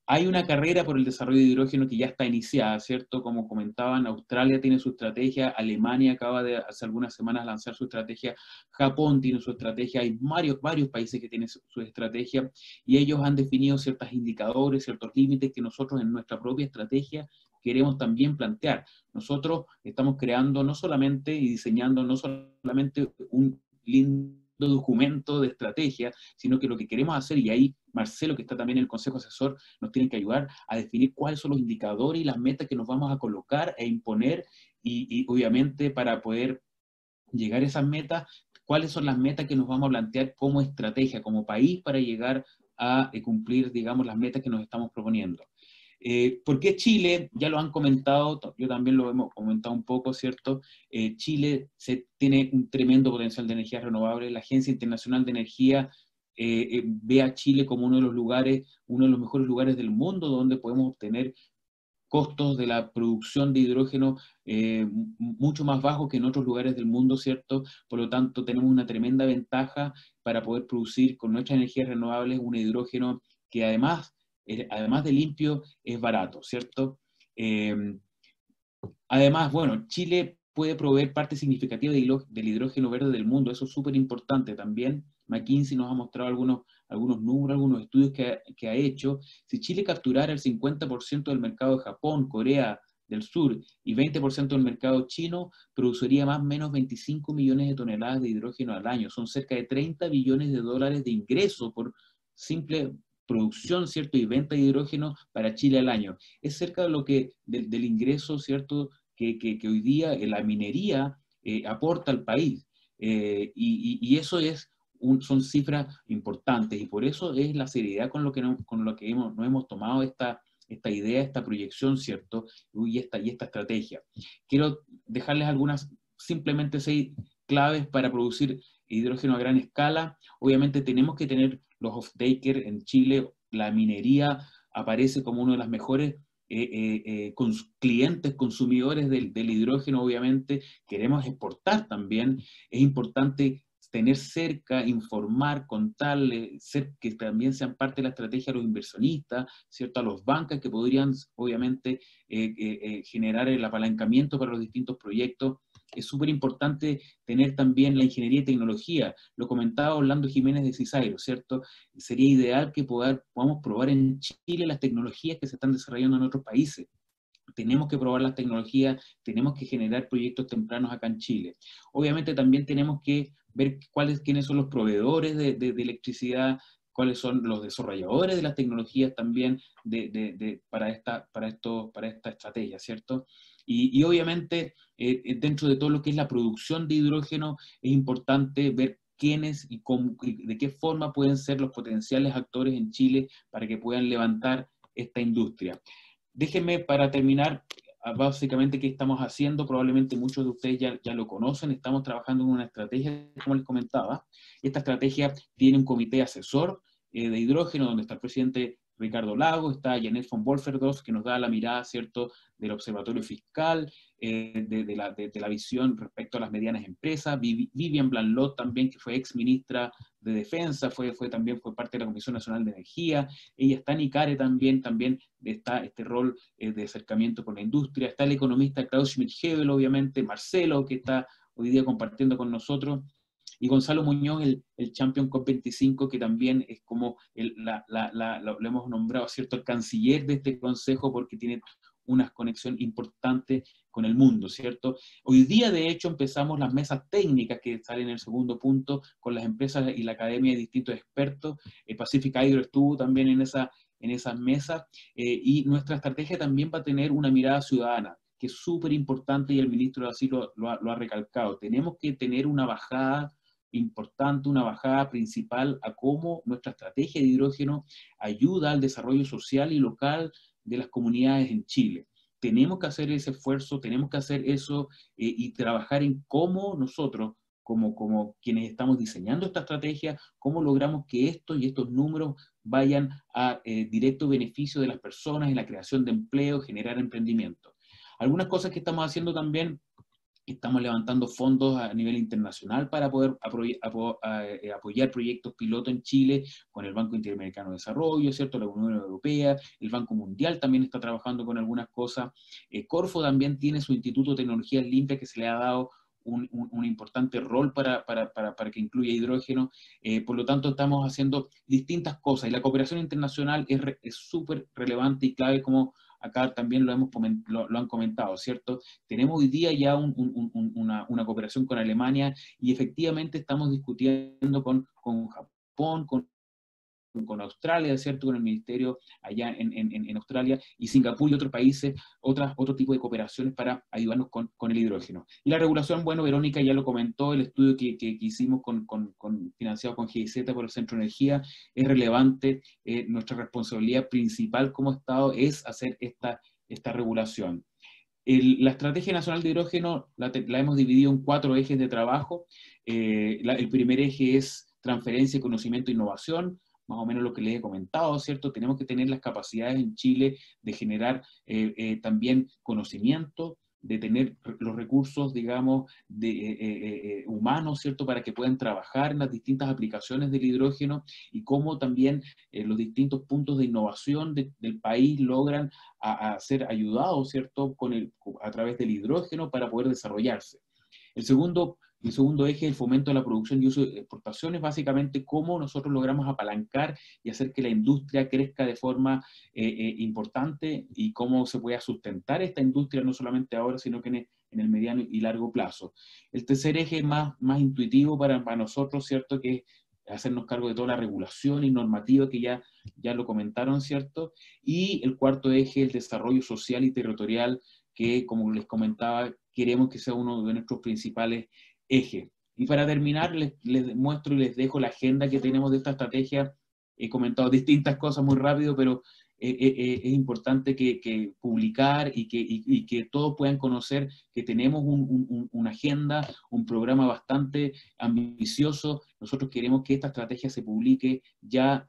Hay una carrera por el desarrollo de hidrógeno que ya está iniciada, ¿cierto? Como comentaban, Australia tiene su estrategia, Alemania acaba de hace algunas semanas lanzar su estrategia, Japón tiene su estrategia, hay varios países que tienen su estrategia y ellos han definido ciertos indicadores, ciertos límites que nosotros en nuestra propia estrategia queremos también plantear. Nosotros estamos creando no solamente y diseñando no solamente un lindo documento de estrategia, sino que lo que queremos hacer, y ahí Marcelo, que está también en el Consejo Asesor, nos tiene que ayudar a definir cuáles son los indicadores y las metas que nos vamos a colocar e imponer, y obviamente para poder llegar a esas metas, cuáles son las metas que nos vamos a plantear como estrategia, como país, para llegar a cumplir, digamos, las metas que nos estamos proponiendo. ¿Por qué Chile? Ya lo han comentado, yo también lo hemos comentado un poco, ¿cierto? Chile tiene un tremendo potencial de energía renovable. La Agencia Internacional de Energía ve a Chile como uno de los mejores lugares del mundo donde podemos obtener costos de la producción de hidrógeno mucho más bajos que en otros lugares del mundo, ¿cierto? Por lo tanto, tenemos una tremenda ventaja para poder producir con nuestras energías renovables un hidrógeno que además de limpio, es barato, ¿cierto? Además, bueno, Chile puede proveer parte significativa del hidrógeno verde del mundo, eso es súper importante también. McKinsey nos ha mostrado algunos números, algunos estudios que ha hecho. Si Chile capturara el 50% del mercado de Japón, Corea del Sur y 20% del mercado chino, produciría más o menos 25 millones de toneladas de hidrógeno al año. Son cerca de 30 billones de dólares de ingreso por simple producción, ¿cierto?, y venta de hidrógeno para Chile al año. Es cerca de del ingreso, ¿cierto?, que hoy día la minería aporta al país. Y eso son cifras importantes, y por eso es la seriedad con lo que nos hemos tomado esta idea, esta proyección, ¿cierto?, y esta estrategia. Quiero dejarles simplemente 6 claves para producir hidrógeno a gran escala. Obviamente tenemos que tener los off-takers en Chile. La minería aparece como uno de los mejores clientes consumidores del hidrógeno. Obviamente queremos exportar también. Es importante tener cerca, informar, contarle, que también sean parte de la estrategia a los inversionistas, ¿cierto? A los bancos que podrían, obviamente, generar el apalancamiento para los distintos proyectos. Es súper importante tener también la ingeniería y tecnología. Lo comentaba Orlando Jiménez de CISAIRO, ¿cierto? Sería ideal que podamos probar en Chile las tecnologías que se están desarrollando en otros países. Tenemos que probar las tecnologías, tenemos que generar proyectos tempranos acá en Chile. Obviamente también tenemos que ver quiénes son los proveedores de electricidad, cuáles son los desarrolladores de las tecnologías también para esta estrategia, ¿cierto? Y obviamente dentro de todo lo que es la producción de hidrógeno es importante ver quiénes y de qué forma pueden ser los potenciales actores en Chile para que puedan levantar esta industria. Déjenme para terminar, básicamente qué estamos haciendo. Probablemente muchos de ustedes ya lo conocen. Estamos trabajando en una estrategia, como les comentaba. Esta estrategia tiene un comité asesor de hidrógeno, donde está el presidente Ricardo Lago, está Janet von Wolferdorf, que nos da la mirada, ¿cierto?, del observatorio fiscal, de la visión respecto a las medianas empresas. Vivian Blanlot también, que fue ex ministra de Defensa, también fue parte de la Comisión Nacional de Energía. Ella está en ICARE también está este rol de acercamiento con la industria. Está el economista Klaus Schmidt-Hebel, obviamente, Marcelo, que está hoy día compartiendo con nosotros, y Gonzalo Muñoz, el Champion COP25, que también es como lo hemos nombrado, ¿cierto?, el canciller de este consejo, porque tiene una conexión importante con el mundo, ¿cierto? Hoy día, de hecho, empezamos las mesas técnicas que salen en el segundo punto, con las empresas y la academia de distintos expertos. Pacific Hydro estuvo también en esas mesas, y nuestra estrategia también va a tener una mirada ciudadana, que es súper importante, y el ministro así lo ha recalcado. Tenemos que tener una bajada importante, una bajada principal a cómo nuestra estrategia de hidrógeno ayuda al desarrollo social y local de las comunidades en Chile. Tenemos que hacer ese esfuerzo, tenemos que hacer eso, y trabajar en cómo nosotros, como quienes estamos diseñando esta estrategia, cómo logramos que estos números vayan a directo beneficio de las personas en la creación de empleo, generar emprendimiento. Algunas cosas que estamos haciendo también: estamos levantando fondos a nivel internacional para poder apoyar proyectos piloto en Chile con el Banco Interamericano de Desarrollo, ¿cierto?, la Unión Europea. El Banco Mundial también está trabajando con algunas cosas. Corfo también tiene su Instituto de Tecnologías Limpias, que se le ha dado un importante rol para que incluya hidrógeno. Por lo tanto, estamos haciendo distintas cosas, y la cooperación internacional es súper relevante y clave, como acá también lo han comentado, ¿cierto? Tenemos hoy día ya una cooperación con Alemania, y efectivamente estamos discutiendo con Japón, con Australia, ¿cierto?, con el ministerio allá en Australia, y Singapur y otros países, otro tipo de cooperaciones para ayudarnos con el hidrógeno. Y la regulación, bueno, Verónica ya lo comentó, el estudio que hicimos financiado con GIZ por el Centro de Energía es relevante. Nuestra responsabilidad principal como Estado es hacer esta regulación. La Estrategia Nacional de Hidrógeno la hemos dividido en 4 ejes de trabajo. El primer eje es transferencia, conocimiento e innovación, más o menos lo que les he comentado, ¿cierto? Tenemos que tener las capacidades en Chile de generar también conocimiento, de tener los recursos, digamos, humanos, ¿cierto?, para que puedan trabajar en las distintas aplicaciones del hidrógeno, y cómo también los distintos puntos de innovación del país logran ser ayudados, ¿cierto?, a través del hidrógeno para poder desarrollarse. El segundo eje es el fomento de la producción y uso de exportaciones, básicamente cómo nosotros logramos apalancar y hacer que la industria crezca de forma importante, y cómo se pueda sustentar esta industria no solamente ahora, sino que en el mediano y largo plazo. El tercer eje es más intuitivo para nosotros, ¿cierto?, que es hacernos cargo de toda la regulación y normativa que ya lo comentaron, ¿cierto? Y el cuarto eje, el desarrollo social y territorial, que, como les comentaba, queremos que sea uno de nuestros principales ejes. Y para terminar, les muestro y les dejo la agenda que tenemos de esta estrategia. He comentado distintas cosas muy rápido, pero es importante que publicar y que todos puedan conocer que tenemos una agenda, un programa bastante ambicioso. Nosotros queremos que esta estrategia se publique ya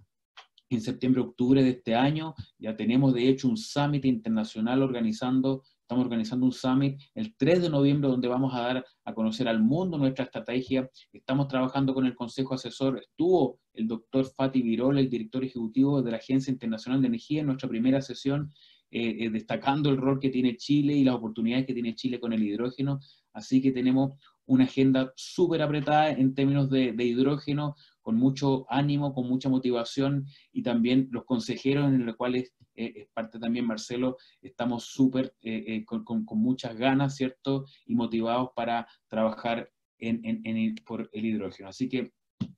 en septiembre-octubre de este año. Ya tenemos, de hecho, un summit internacional organizando estamos organizando un summit el 3 de noviembre donde vamos a dar a conocer al mundo nuestra estrategia. Estamos trabajando con el Consejo Asesor. Estuvo el doctor Fatih Birol, el director ejecutivo de la Agencia Internacional de Energía, en nuestra primera sesión, destacando el rol que tiene Chile y las oportunidades que tiene Chile con el hidrógeno. Así que tenemos una agenda súper apretada en términos de hidrógeno, con mucho ánimo, con mucha motivación, y también los consejeros, en los cuales es parte también Marcelo, estamos súper con muchas ganas, ¿cierto? Y motivados para trabajar por el hidrógeno. Así que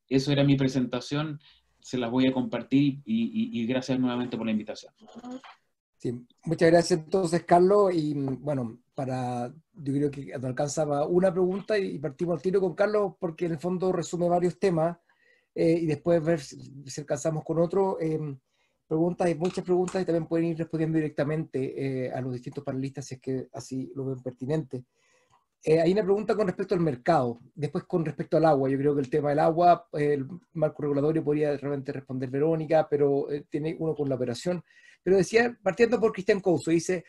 eso era mi presentación, se las voy a compartir y gracias nuevamente por la invitación. Sí, muchas gracias entonces, Carlos, y bueno, yo creo que nos alcanzaba una pregunta y partimos al tiro con Carlos porque en el fondo resume varios temas y después ver si alcanzamos con otro. Preguntas, hay muchas preguntas y también pueden ir respondiendo directamente a los distintos panelistas si es que así lo ven pertinente. Hay una pregunta con respecto al mercado, después con respecto al agua. Yo creo que el tema del agua, el marco regulatorio podría realmente responder Verónica, pero tiene uno con la operación. Pero decía, partiendo por Cristian Couso, se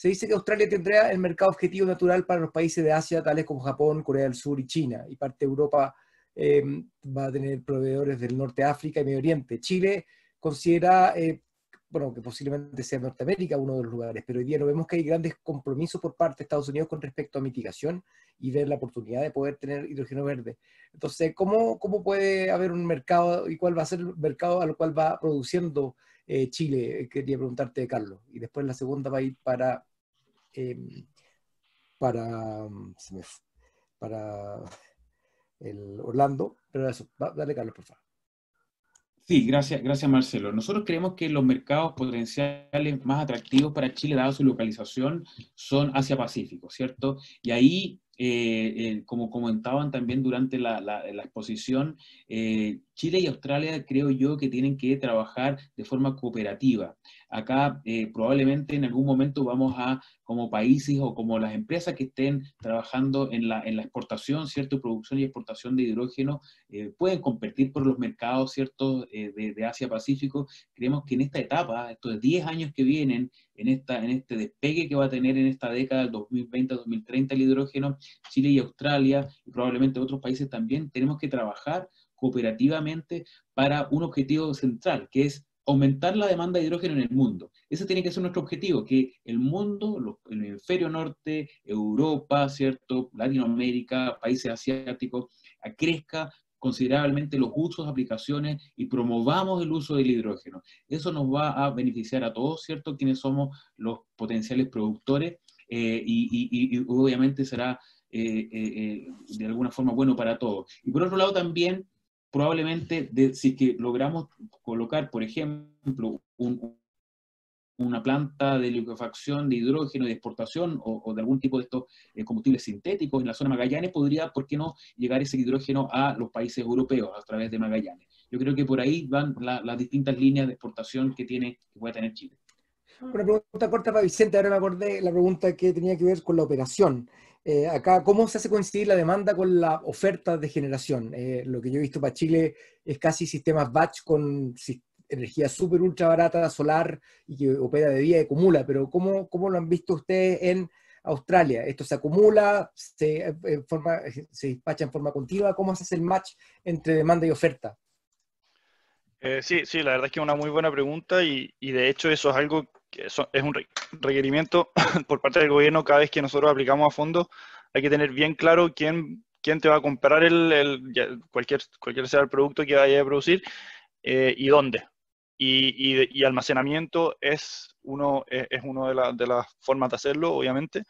dice que Australia tendrá el mercado objetivo natural para los países de Asia, tales como Japón, Corea del Sur y China, y parte de Europa va a tener proveedores del norte de África y Medio Oriente. Chile considera, bueno, que posiblemente sea Norteamérica uno de los lugares, pero hoy día no vemos que hay grandes compromisos por parte de Estados Unidos con respecto a mitigación y ver la oportunidad de poder tener hidrógeno verde. Entonces, ¿cómo puede haber un mercado y cuál va a ser el mercado al cual va produciendo Chile? Quería preguntarte, Carlos. Y después la segunda va a ir para el Orlando, pero eso, dale, Carlos, por favor. Sí, gracias Marcelo. Nosotros creemos que los mercados potenciales más atractivos para Chile, dado su localización, son Asia-Pacífico, ¿cierto? Y ahí, como comentaban también durante la exposición, Chile y Australia creo yo que tienen que trabajar de forma cooperativa. Acá probablemente en algún momento vamos a, como países o como las empresas que estén trabajando en la exportación, ¿cierto? Producción y exportación de hidrógeno, pueden competir por los mercados, ¿cierto? De Asia-Pacífico. Creemos que en esta etapa, estos 10 años que vienen, en este despegue que va a tener en esta década, del 2020-2030, el hidrógeno, Chile y Australia, y probablemente otros países también, tenemos que trabajar cooperativamente para un objetivo central, que es aumentar la demanda de hidrógeno en el mundo. Ese tiene que ser nuestro objetivo, que el mundo, el hemisferio norte, Europa, ¿cierto? Latinoamérica, países asiáticos, crezca considerablemente los usos, aplicaciones y promovamos el uso del hidrógeno. Eso nos va a beneficiar a todos, ¿cierto? Quienes somos los potenciales productores y obviamente será de alguna forma bueno para todos. Y por otro lado también, probablemente, si es que logramos colocar, por ejemplo, una planta de liquefacción de hidrógeno, de exportación o de algún tipo de estos combustibles sintéticos en la zona de Magallanes, podría, ¿por qué no?, llegar ese hidrógeno a los países europeos a través de Magallanes. Yo creo que por ahí van las distintas líneas de exportación que puede tener Chile. Una pregunta corta para Vicente, ahora me acordé la pregunta que tenía que ver con la operación. Acá, ¿cómo se hace coincidir la demanda con la oferta de generación? Lo que yo he visto para Chile es casi sistemas batch con energía súper ultra barata, solar, y que opera de día y acumula, pero ¿cómo lo han visto ustedes en Australia? ¿Esto se acumula, se despacha en forma continua? ¿Cómo se hace el match entre demanda y oferta? Sí, la verdad es que es una muy buena pregunta y de hecho eso es algo que es un requerimiento por parte del gobierno. Cada vez que nosotros aplicamos a fondos hay que tener bien claro quién te va a comprar cualquier sea el producto que vaya a producir y dónde. Y almacenamiento es uno de las formas de hacerlo, obviamente.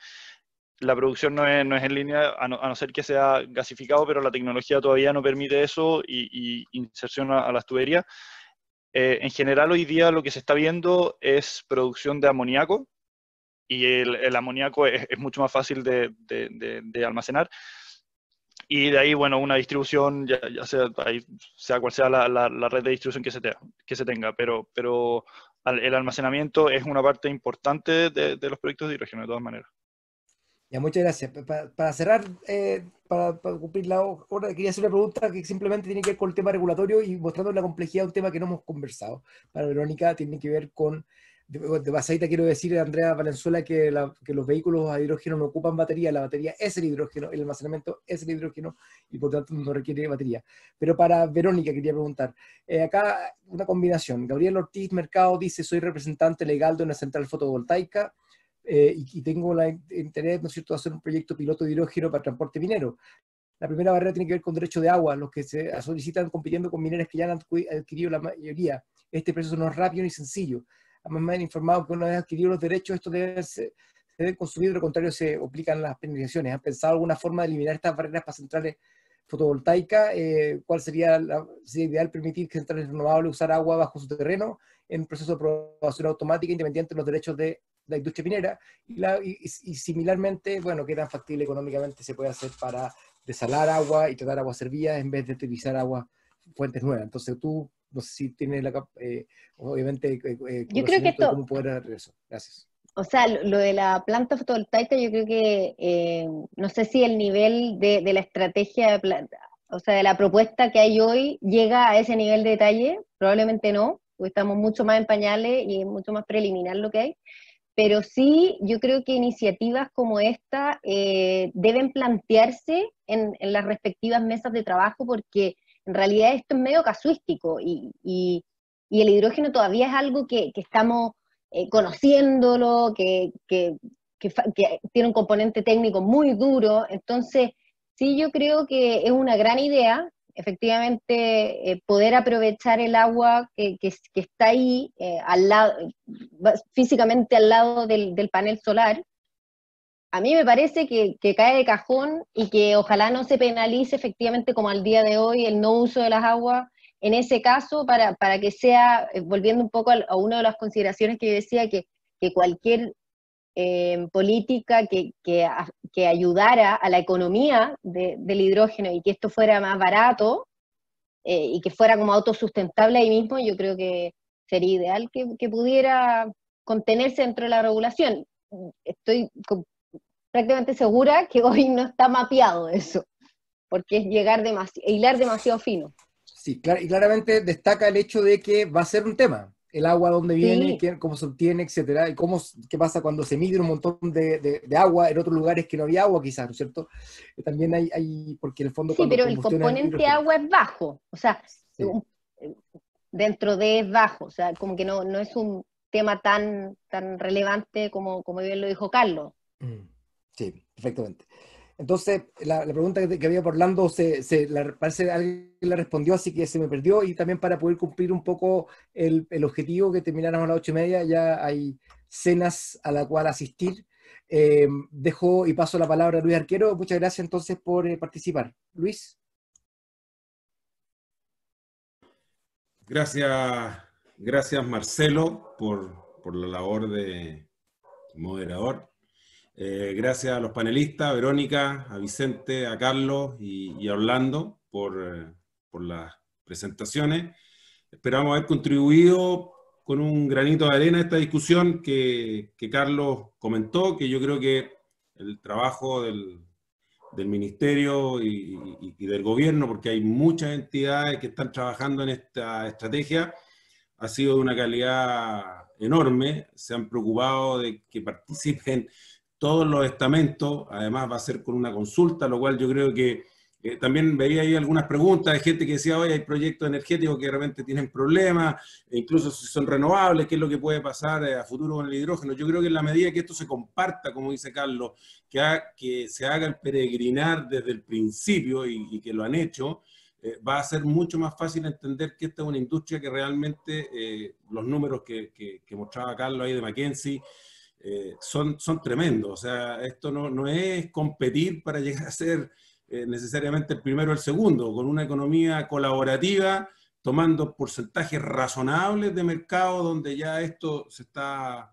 La producción no es en línea, a no ser que sea gasificado, pero la tecnología todavía no permite eso y inserción a las tuberías. En general, hoy día lo que se está viendo es producción de amoníaco, y el amoníaco es mucho más fácil de almacenar. Y de ahí, bueno, una distribución, ya sea cual sea la red de distribución que se tenga, pero el almacenamiento es una parte importante de los proyectos de hidrógeno, de todas maneras. Ya, muchas gracias. Para cerrar, para cumplir la hora, quería hacer una pregunta que simplemente tiene que ver con el tema regulatorio y mostrando la complejidad de un tema que no hemos conversado. Para Verónica, tiene que ver con de pasadita quiero decir a Andrea Valenzuela que los vehículos a hidrógeno no ocupan batería, la batería es el hidrógeno, el almacenamiento es el hidrógeno y por tanto no requiere batería. Pero para Verónica quería preguntar, acá una combinación. Gabriel Ortiz Mercado dice, soy representante legal de una central fotovoltaica y tengo el interés, ¿no es cierto?, de hacer un proyecto piloto de hidrógeno para transporte minero. La primera barrera tiene que ver con derecho de agua, los que se solicitan compitiendo con mineras que ya han adquirido la mayoría. Este proceso no es rápido ni sencillo. Además me han informado que una vez adquiridos los derechos, estos se deben consumir, de lo contrario se aplican las penalizaciones. ¿Han pensado alguna forma de eliminar estas barreras para centrales fotovoltaicas? ¿Cuál sería ideal permitir que centrales renovables usar agua bajo su terreno en un proceso de aprobación automática independiente de los derechos de la industria minera? Y similarmente, bueno, ¿qué tan factible económicamente se puede hacer para desalar agua y tratar aguas servidas en vez de utilizar fuentes nuevas? Entonces tú, no sé si tienes obviamente yo creo que esto, de cómo poder hacer eso. Gracias. O sea, lo de la planta fotovoltaica, yo creo que no sé si el nivel de la estrategia, o sea, de la propuesta que hay hoy llega a ese nivel de detalle, probablemente no, porque estamos mucho más en pañales y es mucho más preliminar lo que hay. Pero sí, yo creo que iniciativas como esta deben plantearse en las respectivas mesas de trabajo, porque en realidad esto es medio casuístico y el hidrógeno todavía es algo que estamos conociéndolo, que tiene un componente técnico muy duro. Entonces, sí, yo creo que es una gran idea, efectivamente, poder aprovechar el agua que está ahí, al lado, físicamente al lado del panel solar. A mí me parece que cae de cajón y que ojalá no se penalice efectivamente como al día de hoy el no uso de las aguas en ese caso, para que sea, volviendo un poco a una de las consideraciones que yo decía, que cualquier política que ayudara a la economía del hidrógeno y que esto fuera más barato y que fuera como autosustentable ahí mismo, yo creo que sería ideal que pudiera contenerse dentro de la regulación. Estoy prácticamente segura que hoy no está mapeado eso, porque es hilar demasiado fino. Sí, y claramente destaca el hecho de que va a ser un tema. El agua, dónde viene, sí, cómo se obtiene, etcétera, y qué pasa cuando se mide un montón de agua en otros lugares que no había agua, quizás, ¿no es cierto? También hay porque en el fondo sí, cuando pero el componente agua es bajo, o sea, sí, dentro de es bajo, o sea, como que no es un tema tan relevante como bien lo dijo Carlos. Sí, perfectamente. Entonces, la pregunta que había por Orlando, parece que alguien la respondió, así que se me perdió, y también para poder cumplir un poco el objetivo que termináramos a las 8:30, ya hay cenas a la cual asistir. Dejo y paso la palabra a Luis Arquero. Muchas gracias entonces por participar. Luis. Gracias Marcelo por la labor de moderador. Gracias a los panelistas, a Verónica, a Vicente, a Carlos y a Orlando por las presentaciones. Esperamos haber contribuido con un granito de arena a esta discusión que Carlos comentó, que yo creo que el trabajo del Ministerio y del Gobierno, porque hay muchas entidades que están trabajando en esta estrategia, ha sido de una calidad enorme. Se han preocupado de que participen todos los estamentos, además va a ser con una consulta, lo cual yo creo que también veía ahí algunas preguntas de gente que decía, oye, hay proyectos energéticos que realmente tienen problemas, e incluso si son renovables, ¿qué es lo que puede pasar a futuro con el hidrógeno? Yo creo que en la medida que esto se comparta, como dice Carlos, que se haga el peregrinar desde el principio y que lo han hecho, va a ser mucho más fácil entender que esta es una industria que realmente los números que mostraba Carlos ahí de McKinsey, son tremendos. O sea, esto no es competir para llegar a ser necesariamente el primero o el segundo, con una economía colaborativa, tomando porcentajes razonables de mercado donde ya esto se está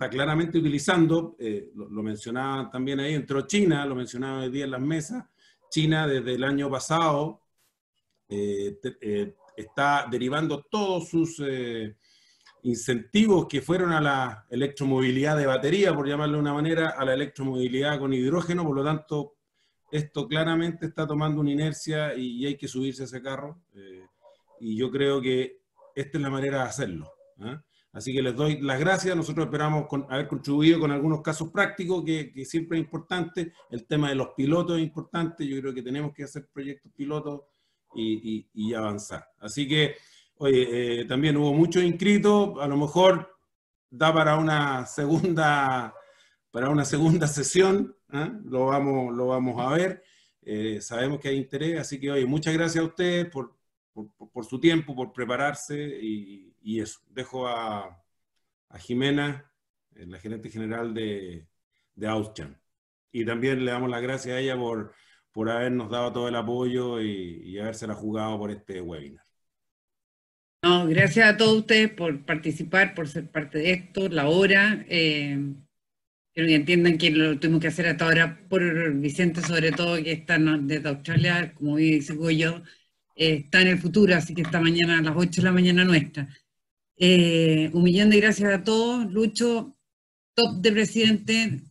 claramente utilizando. Lo mencionaba también ahí, entró China, lo mencionaba hoy día en las mesas. China desde el año pasado está derivando todos sus incentivos que fueron a la electromovilidad de batería, por llamarlo de una manera, a la electromovilidad con hidrógeno. Por lo tanto, esto claramente está tomando una inercia y hay que subirse a ese carro. Y yo creo que esta es la manera de hacerlo. Así que les doy las gracias. Nosotros esperamos haber contribuido con algunos casos prácticos, que siempre es importante. El tema de los pilotos es importante. Yo creo que tenemos que hacer proyectos pilotos y avanzar. Así que, oye, también hubo muchos inscritos. A lo mejor da para una segunda sesión. Lo vamos a ver. Sabemos que hay interés. Así que, oye, muchas gracias a ustedes por su tiempo, por prepararse y eso. Dejo a Jimena, la gerente general de AusCham. Y también le damos las gracias a ella por habernos dado todo el apoyo y habérsela jugado por este webinar. No, gracias a todos ustedes por participar, por ser parte de esto, la hora. Quiero que entiendan que lo tuvimos que hacer hasta ahora por Vicente, sobre todo, que está desde Australia, como digo yo, está en el futuro, así que esta mañana a las 8 de la mañana nuestra. Un millón de gracias a todos. Lucho, top de presidente,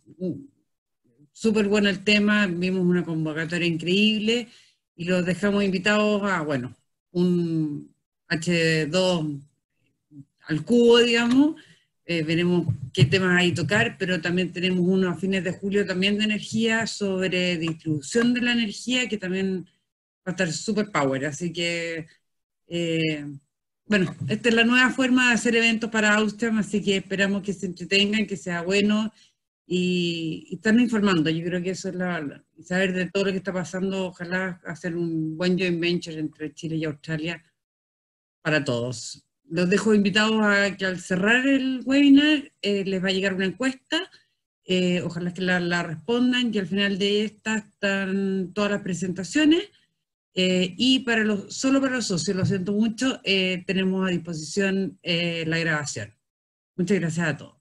súper bueno el tema, vimos una convocatoria increíble y los dejamos invitados a, bueno, un H2 al cubo, digamos. Veremos qué temas hay que tocar, pero también tenemos uno a fines de julio también de energía, sobre distribución de la energía, que también va a estar super power, así que, bueno, esta es la nueva forma de hacer eventos para AusCham, así que esperamos que se entretengan, que sea bueno, y estarnos informando. Yo creo que eso es saber de todo lo que está pasando, ojalá hacer un buen joint venture entre Chile y Australia para todos. Los dejo invitados a que al cerrar el webinar les va a llegar una encuesta, ojalá que la respondan, y al final de esta están todas las presentaciones. Y solo para los socios, lo siento mucho, tenemos a disposición la grabación. Muchas gracias a todos.